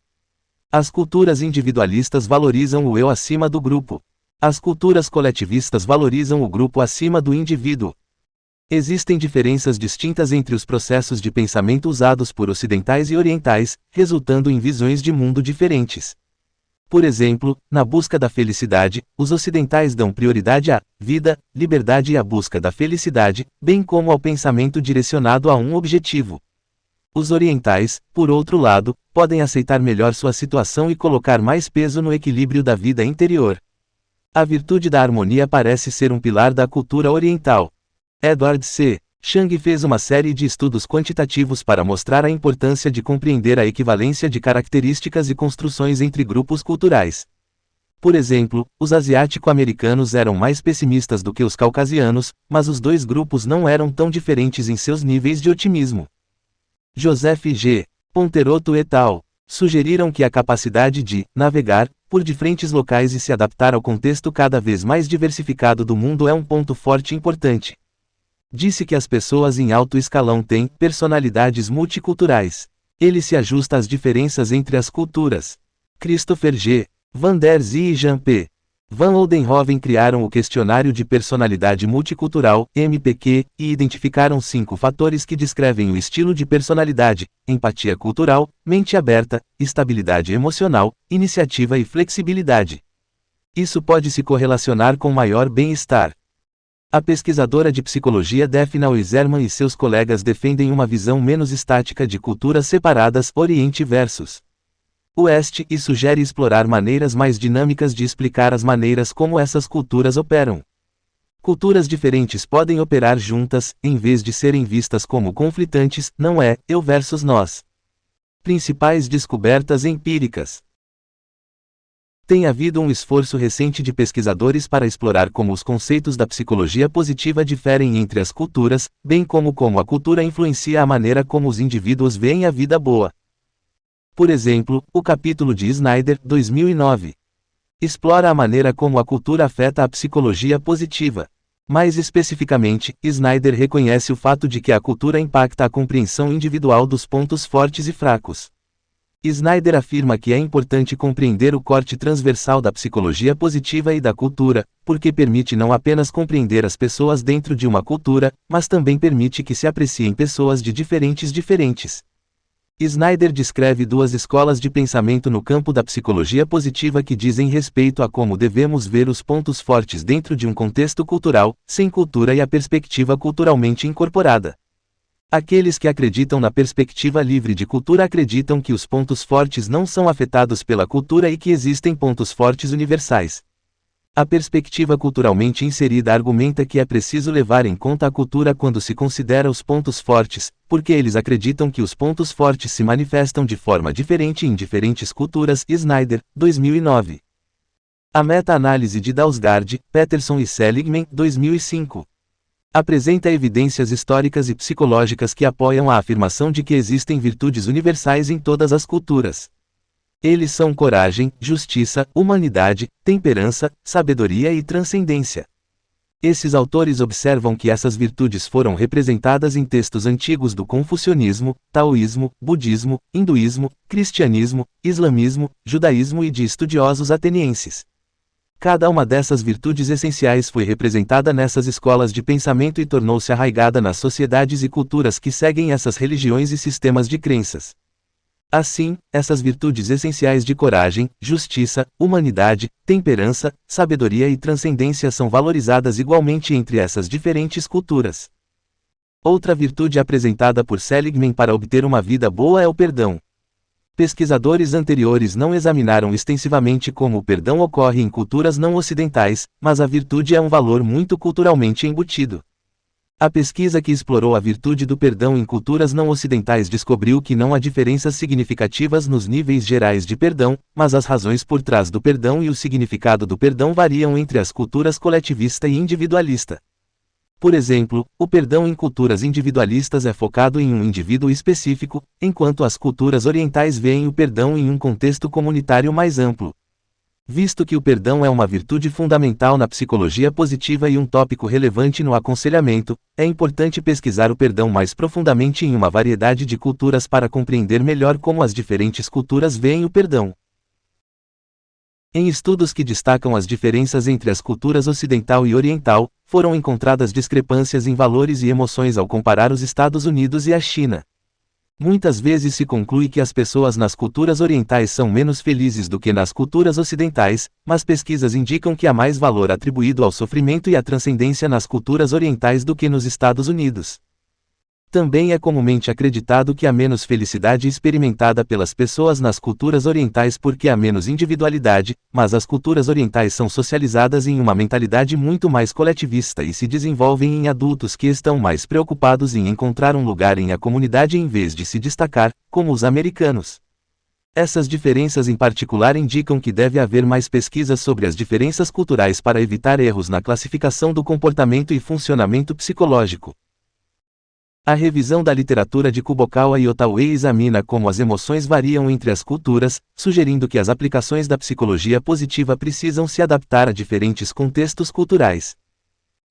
As culturas individualistas valorizam o eu acima do grupo. As culturas coletivistas valorizam o grupo acima do indivíduo. Existem diferenças distintas entre os processos de pensamento usados por ocidentais e orientais, resultando em visões de mundo diferentes. Por exemplo, na busca da felicidade, os ocidentais dão prioridade à vida, liberdade e à busca da felicidade, bem como ao pensamento direcionado a um objetivo. Os orientais, por outro lado, podem aceitar melhor sua situação e colocar mais peso no equilíbrio da vida interior. A virtude da harmonia parece ser um pilar da cultura oriental. Edward C. Chang fez uma série de estudos quantitativos para mostrar a importância de compreender a equivalência de características e construções entre grupos culturais. Por exemplo, os asiático-americanos eram mais pessimistas do que os caucasianos, mas os dois grupos não eram tão diferentes em seus níveis de otimismo. Joseph G. Ponteroto et al. Sugeriram que a capacidade de navegar por diferentes locais e se adaptar ao contexto cada vez mais diversificado do mundo é um ponto forte e importante. Disse que as pessoas em alto escalão têm personalidades multiculturais. Ele se ajusta às diferenças entre as culturas. Christopher G. Van der Zee e Jean P. Van Oudenhoven criaram o Questionário de Personalidade Multicultural, MPQ, e identificaram 5 fatores que descrevem o estilo de personalidade: empatia cultural, mente aberta, estabilidade emocional, iniciativa e flexibilidade. Isso pode se correlacionar com maior bem-estar. A pesquisadora de psicologia Daphne Weiserman e seus colegas defendem uma visão menos estática de culturas separadas, Oriente versus Oeste, e sugere explorar maneiras mais dinâmicas de explicar as maneiras como essas culturas operam. Culturas diferentes podem operar juntas, em vez de serem vistas como conflitantes, não é eu versus nós. Principais descobertas empíricas. Tem havido um esforço recente de pesquisadores para explorar como os conceitos da psicologia positiva diferem entre as culturas, bem como a cultura influencia a maneira como os indivíduos veem a vida boa. Por exemplo, o capítulo de Snyder, 2009, explora a maneira como a cultura afeta a psicologia positiva. Mais especificamente, Snyder reconhece o fato de que a cultura impacta a compreensão individual dos pontos fortes e fracos. Snyder afirma que é importante compreender o corte transversal da psicologia positiva e da cultura, porque permite não apenas compreender as pessoas dentro de uma cultura, mas também permite que se apreciem pessoas de diferentes. Snyder descreve 2 escolas de pensamento no campo da psicologia positiva que dizem respeito a como devemos ver os pontos fortes dentro de um contexto cultural, sem cultura e a perspectiva culturalmente incorporada. Aqueles que acreditam na perspectiva livre de cultura acreditam que os pontos fortes não são afetados pela cultura e que existem pontos fortes universais. A perspectiva culturalmente inserida argumenta que é preciso levar em conta a cultura quando se considera os pontos fortes, porque eles acreditam que os pontos fortes se manifestam de forma diferente em diferentes culturas. Snyder, 2009. A meta-análise de Dalsgaard, Peterson e Seligman, 2005. Apresenta evidências históricas e psicológicas que apoiam a afirmação de que existem virtudes universais em todas as culturas. Eles são coragem, justiça, humanidade, temperança, sabedoria e transcendência. Esses autores observam que essas virtudes foram representadas em textos antigos do confucionismo, taoísmo, budismo, hinduísmo, cristianismo, islamismo, judaísmo e de estudiosos atenienses. Cada uma dessas virtudes essenciais foi representada nessas escolas de pensamento e tornou-se arraigada nas sociedades e culturas que seguem essas religiões e sistemas de crenças. Assim, essas virtudes essenciais de coragem, justiça, humanidade, temperança, sabedoria e transcendência são valorizadas igualmente entre essas diferentes culturas. Outra virtude apresentada por Seligman para obter uma vida boa é o perdão. Pesquisadores anteriores não examinaram extensivamente como o perdão ocorre em culturas não ocidentais, mas a virtude é um valor muito culturalmente embutido. A pesquisa que explorou a virtude do perdão em culturas não ocidentais descobriu que não há diferenças significativas nos níveis gerais de perdão, mas as razões por trás do perdão e o significado do perdão variam entre as culturas coletivista e individualista. Por exemplo, o perdão em culturas individualistas é focado em um indivíduo específico, enquanto as culturas orientais veem o perdão em um contexto comunitário mais amplo. Visto que o perdão é uma virtude fundamental na psicologia positiva e um tópico relevante no aconselhamento, é importante pesquisar o perdão mais profundamente em uma variedade de culturas para compreender melhor como as diferentes culturas veem o perdão. Em estudos que destacam as diferenças entre as culturas ocidental e oriental, foram encontradas discrepâncias em valores e emoções ao comparar os Estados Unidos e a China. Muitas vezes se conclui que as pessoas nas culturas orientais são menos felizes do que nas culturas ocidentais, mas pesquisas indicam que há mais valor atribuído ao sofrimento e à transcendência nas culturas orientais do que nos Estados Unidos. Também é comumente acreditado que há menos felicidade experimentada pelas pessoas nas culturas orientais porque há menos individualidade, mas as culturas orientais são socializadas em uma mentalidade muito mais coletivista e se desenvolvem em adultos que estão mais preocupados em encontrar um lugar em a comunidade em vez de se destacar, como os americanos. Essas diferenças em particular indicam que deve haver mais pesquisas sobre as diferenças culturais para evitar erros na classificação do comportamento e funcionamento psicológico. A revisão da literatura de Kubokawa e Ottaway examina como as emoções variam entre as culturas, sugerindo que as aplicações da psicologia positiva precisam se adaptar a diferentes contextos culturais.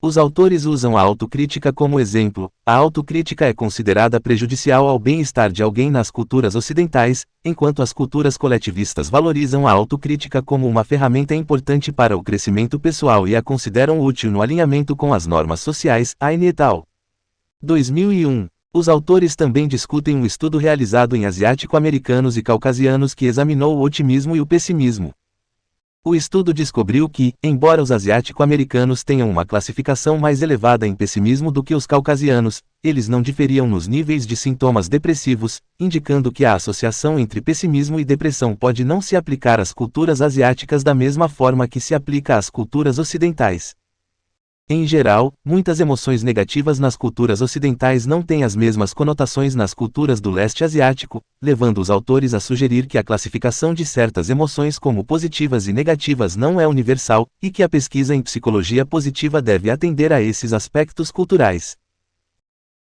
Os autores usam a autocrítica como exemplo. A autocrítica é considerada prejudicial ao bem-estar de alguém nas culturas ocidentais, enquanto as culturas coletivistas valorizam a autocrítica como uma ferramenta importante para o crescimento pessoal e a consideram útil no alinhamento com as normas sociais. Aine et al. 2001. Os autores também discutem um estudo realizado em asiático-americanos e caucasianos que examinou o otimismo e o pessimismo. O estudo descobriu que, embora os asiático-americanos tenham uma classificação mais elevada em pessimismo do que os caucasianos, eles não diferiam nos níveis de sintomas depressivos, indicando que a associação entre pessimismo e depressão pode não se aplicar às culturas asiáticas da mesma forma que se aplica às culturas ocidentais. Em geral, muitas emoções negativas nas culturas ocidentais não têm as mesmas conotações nas culturas do leste asiático, levando os autores a sugerir que a classificação de certas emoções como positivas e negativas não é universal, e que a pesquisa em psicologia positiva deve atender a esses aspectos culturais.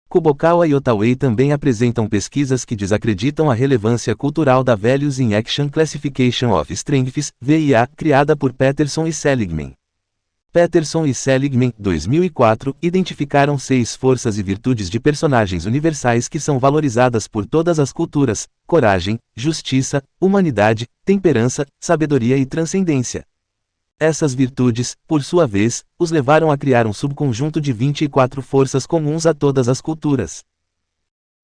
Kubokawa e Ottaway também apresentam pesquisas que desacreditam a relevância cultural da Values in Action Classification of Strengths, VIA, criada por Peterson e Seligman. Peterson e Seligman, 2004, identificaram 6 forças e virtudes de personagens universais que são valorizadas por todas as culturas: coragem, justiça, humanidade, temperança, sabedoria e transcendência. Essas virtudes, por sua vez, os levaram a criar um subconjunto de 24 forças comuns a todas as culturas.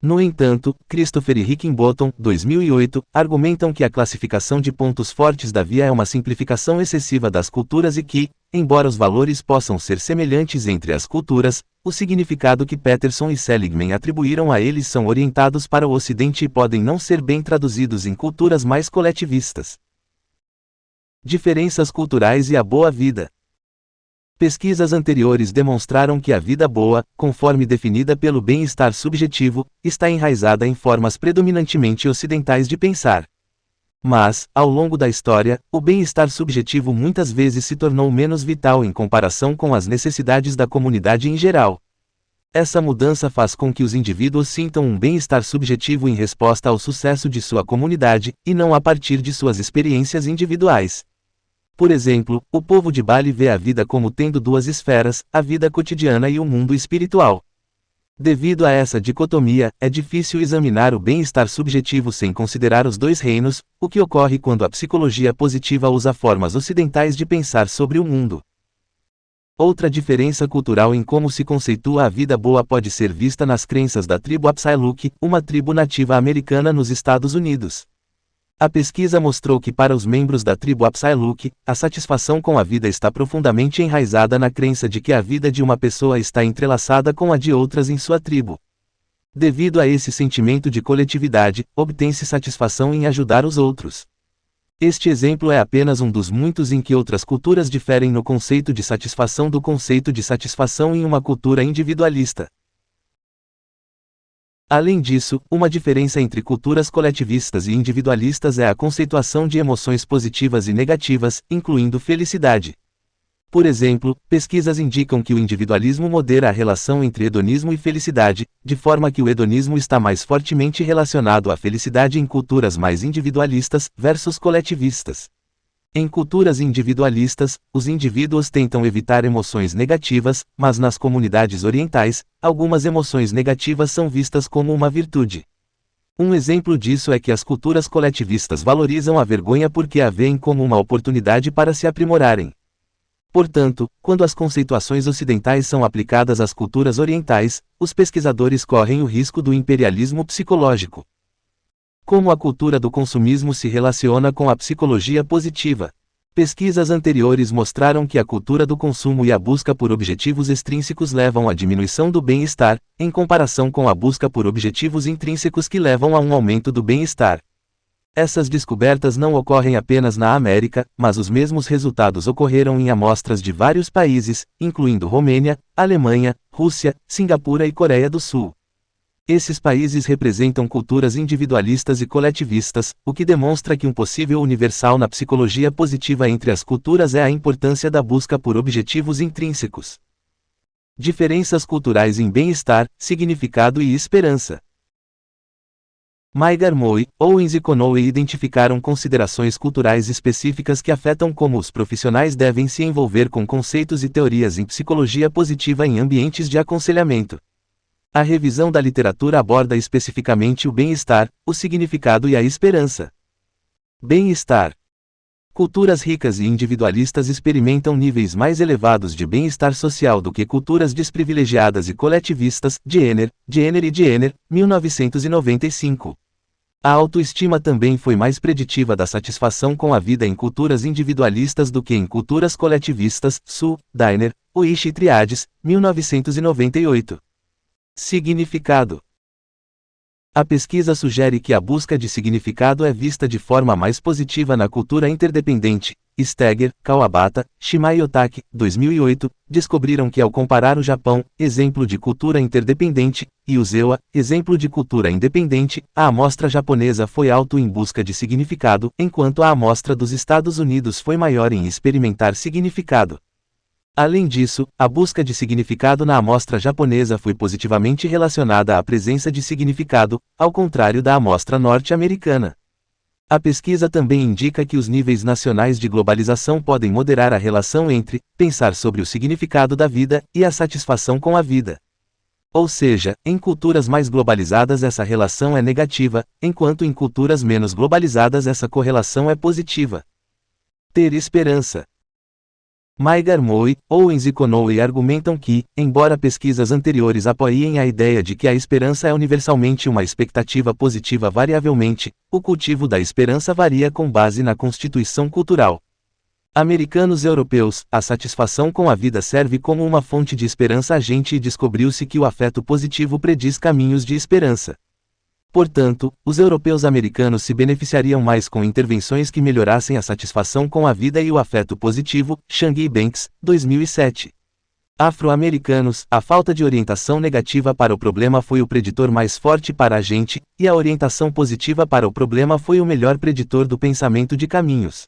No entanto, Christopher e Hickinbottom, 2008, argumentam que a classificação de pontos fortes da VIA é uma simplificação excessiva das culturas e que, embora os valores possam ser semelhantes entre as culturas, o significado que Peterson e Seligman atribuíram a eles são orientados para o Ocidente e podem não ser bem traduzidos em culturas mais coletivistas. Diferenças culturais e a boa vida. Pesquisas anteriores demonstraram que a vida boa, conforme definida pelo bem-estar subjetivo, está enraizada em formas predominantemente ocidentais de pensar. Mas, ao longo da história, o bem-estar subjetivo muitas vezes se tornou menos vital em comparação com as necessidades da comunidade em geral. Essa mudança faz com que os indivíduos sintam um bem-estar subjetivo em resposta ao sucesso de sua comunidade, e não a partir de suas experiências individuais. Por exemplo, o povo de Bali vê a vida como tendo 2 esferas, a vida cotidiana e o mundo espiritual. Devido a essa dicotomia, é difícil examinar o bem-estar subjetivo sem considerar os 2 reinos, o que ocorre quando a psicologia positiva usa formas ocidentais de pensar sobre o mundo. Outra diferença cultural em como se conceitua a vida boa pode ser vista nas crenças da tribo Apsailuk, uma tribo nativa americana nos Estados Unidos. A pesquisa mostrou que para os membros da tribo Apsailuk, a satisfação com a vida está profundamente enraizada na crença de que a vida de uma pessoa está entrelaçada com a de outras em sua tribo. Devido a esse sentimento de coletividade, obtém-se satisfação em ajudar os outros. Este exemplo é apenas um dos muitos em que outras culturas diferem no conceito de satisfação do conceito de satisfação em uma cultura individualista. Além disso, uma diferença entre culturas coletivistas e individualistas é a conceituação de emoções positivas e negativas, incluindo felicidade. Por exemplo, pesquisas indicam que o individualismo modera a relação entre hedonismo e felicidade, de forma que o hedonismo está mais fortemente relacionado à felicidade em culturas mais individualistas, versus coletivistas. Em culturas individualistas, os indivíduos tentam evitar emoções negativas, mas nas comunidades orientais, algumas emoções negativas são vistas como uma virtude. Um exemplo disso é que as culturas coletivistas valorizam a vergonha porque a veem como uma oportunidade para se aprimorarem. Portanto, quando as conceituações ocidentais são aplicadas às culturas orientais, os pesquisadores correm o risco do imperialismo psicológico. Como a cultura do consumismo se relaciona com a psicologia positiva? Pesquisas anteriores mostraram que a cultura do consumo e a busca por objetivos extrínsecos levam à diminuição do bem-estar, em comparação com a busca por objetivos intrínsecos que levam a um aumento do bem-estar. Essas descobertas não ocorrem apenas na América, mas os mesmos resultados ocorreram em amostras de vários países, incluindo Romênia, Alemanha, Rússia, Singapura e Coreia do Sul. Esses países representam culturas individualistas e coletivistas, o que demonstra que um possível universal na psicologia positiva entre as culturas é a importância da busca por objetivos intrínsecos. Diferenças culturais em bem-estar, significado e esperança. Maigar Moy, Owens e Conoe identificaram considerações culturais específicas que afetam como os profissionais devem se envolver com conceitos e teorias em psicologia positiva em ambientes de aconselhamento. A revisão da literatura aborda especificamente o bem-estar, o significado e a esperança. Bem-estar. Culturas ricas e individualistas experimentam níveis mais elevados de bem-estar social do que culturas desprivilegiadas e coletivistas. Jenner e Jenner, 1995. A autoestima também foi mais preditiva da satisfação com a vida em culturas individualistas do que em culturas coletivistas. Su, Diner, Oishi e Triades, 1998. Significado. A pesquisa sugere que a busca de significado é vista de forma mais positiva na cultura interdependente. Steger, Kawabata, Shimai e Otaki, 2008, descobriram que ao comparar o Japão, exemplo de cultura interdependente, e Uzewa, exemplo de cultura independente, a amostra japonesa foi alto em busca de significado, enquanto a amostra dos Estados Unidos foi maior em experimentar significado. Além disso, a busca de significado na amostra japonesa foi positivamente relacionada à presença de significado, ao contrário da amostra norte-americana. A pesquisa também indica que os níveis nacionais de globalização podem moderar a relação entre pensar sobre o significado da vida e a satisfação com a vida. Ou seja, em culturas mais globalizadas essa relação é negativa, enquanto em culturas menos globalizadas essa correlação é positiva. Ter esperança. Maigar Moy, Owens e Conoe argumentam que, embora pesquisas anteriores apoiem a ideia de que a esperança é universalmente uma expectativa positiva variavelmente, o cultivo da esperança varia com base na constituição cultural. Americanos e europeus, a satisfação com a vida serve como uma fonte de esperança agente e descobriu-se que o afeto positivo prediz caminhos de esperança. Portanto, os europeus americanos se beneficiariam mais com intervenções que melhorassem a satisfação com a vida e o afeto positivo. Chang e Banks, 2007. Afro-americanos, a falta de orientação negativa para o problema foi o preditor mais forte para a gente, e a orientação positiva para o problema foi o melhor preditor do pensamento de caminhos.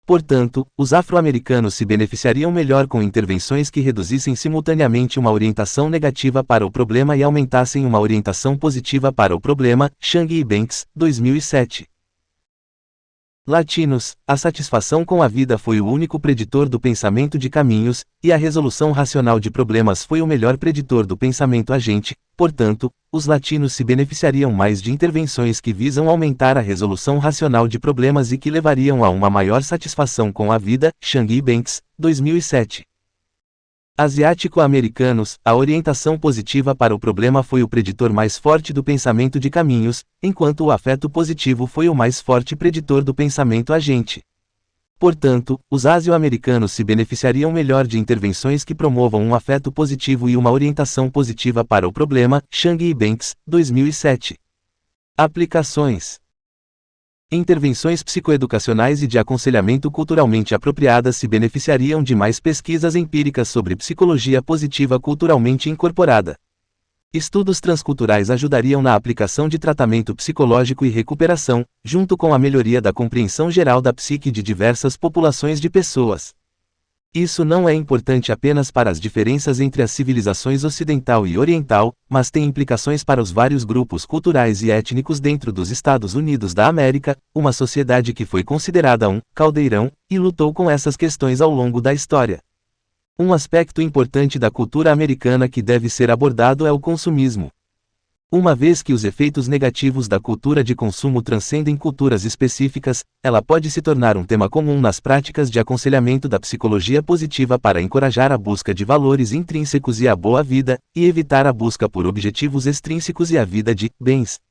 Portanto, os afro-americanos se beneficiariam melhor com intervenções que reduzissem simultaneamente uma orientação negativa para o problema e aumentassem uma orientação positiva para o problema. Chang e Banks, 2007. Latinos, a satisfação com a vida foi o único preditor do pensamento de caminhos, e a resolução racional de problemas foi o melhor preditor do pensamento agente. Portanto, os latinos se beneficiariam mais de intervenções que visam aumentar a resolução racional de problemas e que levariam a uma maior satisfação com a vida. Chang e Banks, 2007. Asiático-americanos, a orientação positiva para o problema foi o preditor mais forte do pensamento de caminhos, enquanto o afeto positivo foi o mais forte preditor do pensamento agente. Portanto, os asio-americanos se beneficiariam melhor de intervenções que promovam um afeto positivo e uma orientação positiva para o problema. Chang e Banks, 2007. Aplicações. Intervenções psicoeducacionais e de aconselhamento culturalmente apropriadas se beneficiariam de mais pesquisas empíricas sobre psicologia positiva culturalmente incorporada. Estudos transculturais ajudariam na aplicação de tratamento psicológico e recuperação, junto com a melhoria da compreensão geral da psique de diversas populações de pessoas. Isso não é importante apenas para as diferenças entre as civilizações ocidental e oriental, mas tem implicações para os vários grupos culturais e étnicos dentro dos Estados Unidos da América, uma sociedade que foi considerada um caldeirão e lutou com essas questões ao longo da história. Um aspecto importante da cultura americana que deve ser abordado é o consumismo. Uma vez que os efeitos negativos da cultura de consumo transcendem culturas específicas, ela pode se tornar um tema comum nas práticas de aconselhamento da psicologia positiva para encorajar a busca de valores intrínsecos e a boa vida, e evitar a busca por objetivos extrínsecos e a vida de bens.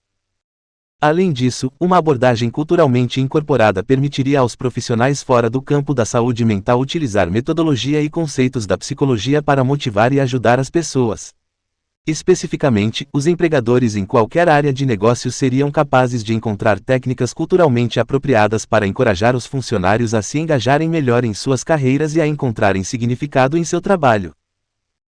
Além disso, uma abordagem culturalmente incorporada permitiria aos profissionais fora do campo da saúde mental utilizar metodologia e conceitos da psicologia para motivar e ajudar as pessoas. Especificamente, os empregadores em qualquer área de negócio seriam capazes de encontrar técnicas culturalmente apropriadas para encorajar os funcionários a se engajarem melhor em suas carreiras e a encontrarem significado em seu trabalho.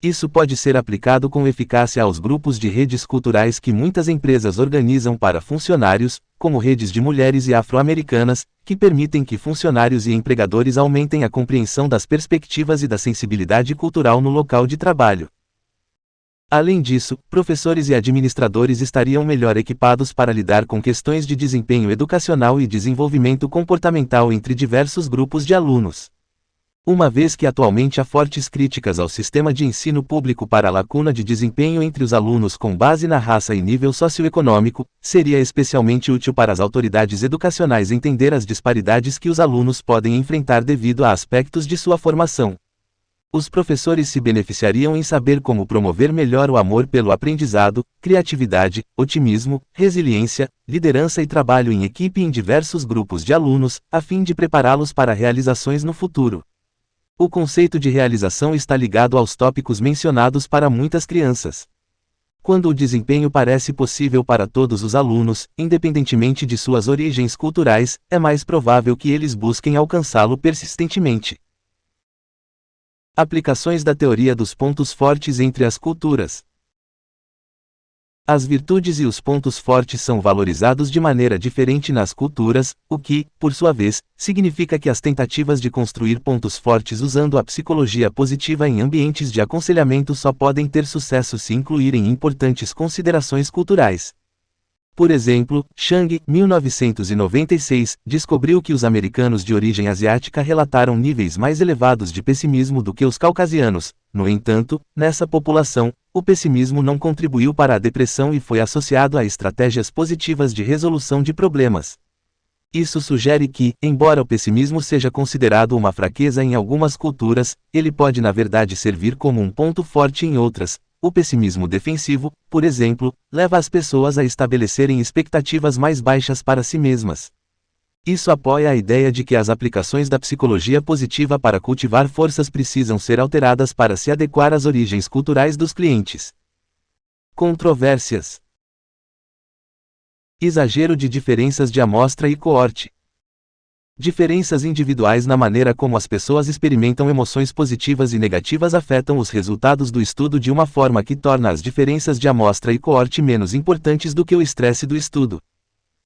Isso pode ser aplicado com eficácia aos grupos de redes culturais que muitas empresas organizam para funcionários, como redes de mulheres e afro-americanas, que permitem que funcionários e empregadores aumentem a compreensão das perspectivas e da sensibilidade cultural no local de trabalho. Além disso, professores e administradores estariam melhor equipados para lidar com questões de desempenho educacional e desenvolvimento comportamental entre diversos grupos de alunos. Uma vez que atualmente há fortes críticas ao sistema de ensino público para a lacuna de desempenho entre os alunos com base na raça e nível socioeconômico, seria especialmente útil para as autoridades educacionais entender as disparidades que os alunos podem enfrentar devido a aspectos de sua formação. Os professores se beneficiariam em saber como promover melhor o amor pelo aprendizado, criatividade, otimismo, resiliência, liderança e trabalho em equipe em diversos grupos de alunos, a fim de prepará-los para realizações no futuro. O conceito de realização está ligado aos tópicos mencionados para muitas crianças. Quando o desempenho parece possível para todos os alunos, independentemente de suas origens culturais, é mais provável que eles busquem alcançá-lo persistentemente. Aplicações da teoria dos pontos fortes entre as culturas. As virtudes e os pontos fortes são valorizados de maneira diferente nas culturas, o que, por sua vez, significa que as tentativas de construir pontos fortes usando a psicologia positiva em ambientes de aconselhamento só podem ter sucesso se incluírem importantes considerações culturais. Por exemplo, Chang, 1996, descobriu que os americanos de origem asiática relataram níveis mais elevados de pessimismo do que os caucasianos. No entanto, nessa população, o pessimismo não contribuiu para a depressão e foi associado a estratégias positivas de resolução de problemas. Isso sugere que, embora o pessimismo seja considerado uma fraqueza em algumas culturas, ele pode na verdade servir como um ponto forte em outras. O pessimismo defensivo, por exemplo, leva as pessoas a estabelecerem expectativas mais baixas para si mesmas. Isso apoia a ideia de que as aplicações da psicologia positiva para cultivar forças precisam ser alteradas para se adequar às origens culturais dos clientes. Controvérsias. Exagero de diferenças de amostra e coorte. Diferenças individuais na maneira como as pessoas experimentam emoções positivas e negativas afetam os resultados do estudo de uma forma que torna as diferenças de amostra e coorte menos importantes do que o estresse do estudo.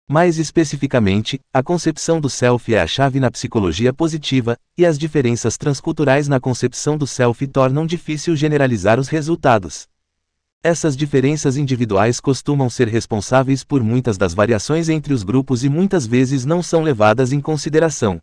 Mais especificamente, a concepção do self é a chave na psicologia positiva, e as diferenças transculturais na concepção do self tornam difícil generalizar os resultados. Essas diferenças individuais costumam ser responsáveis por muitas das variações entre os grupos e muitas vezes não são levadas em consideração.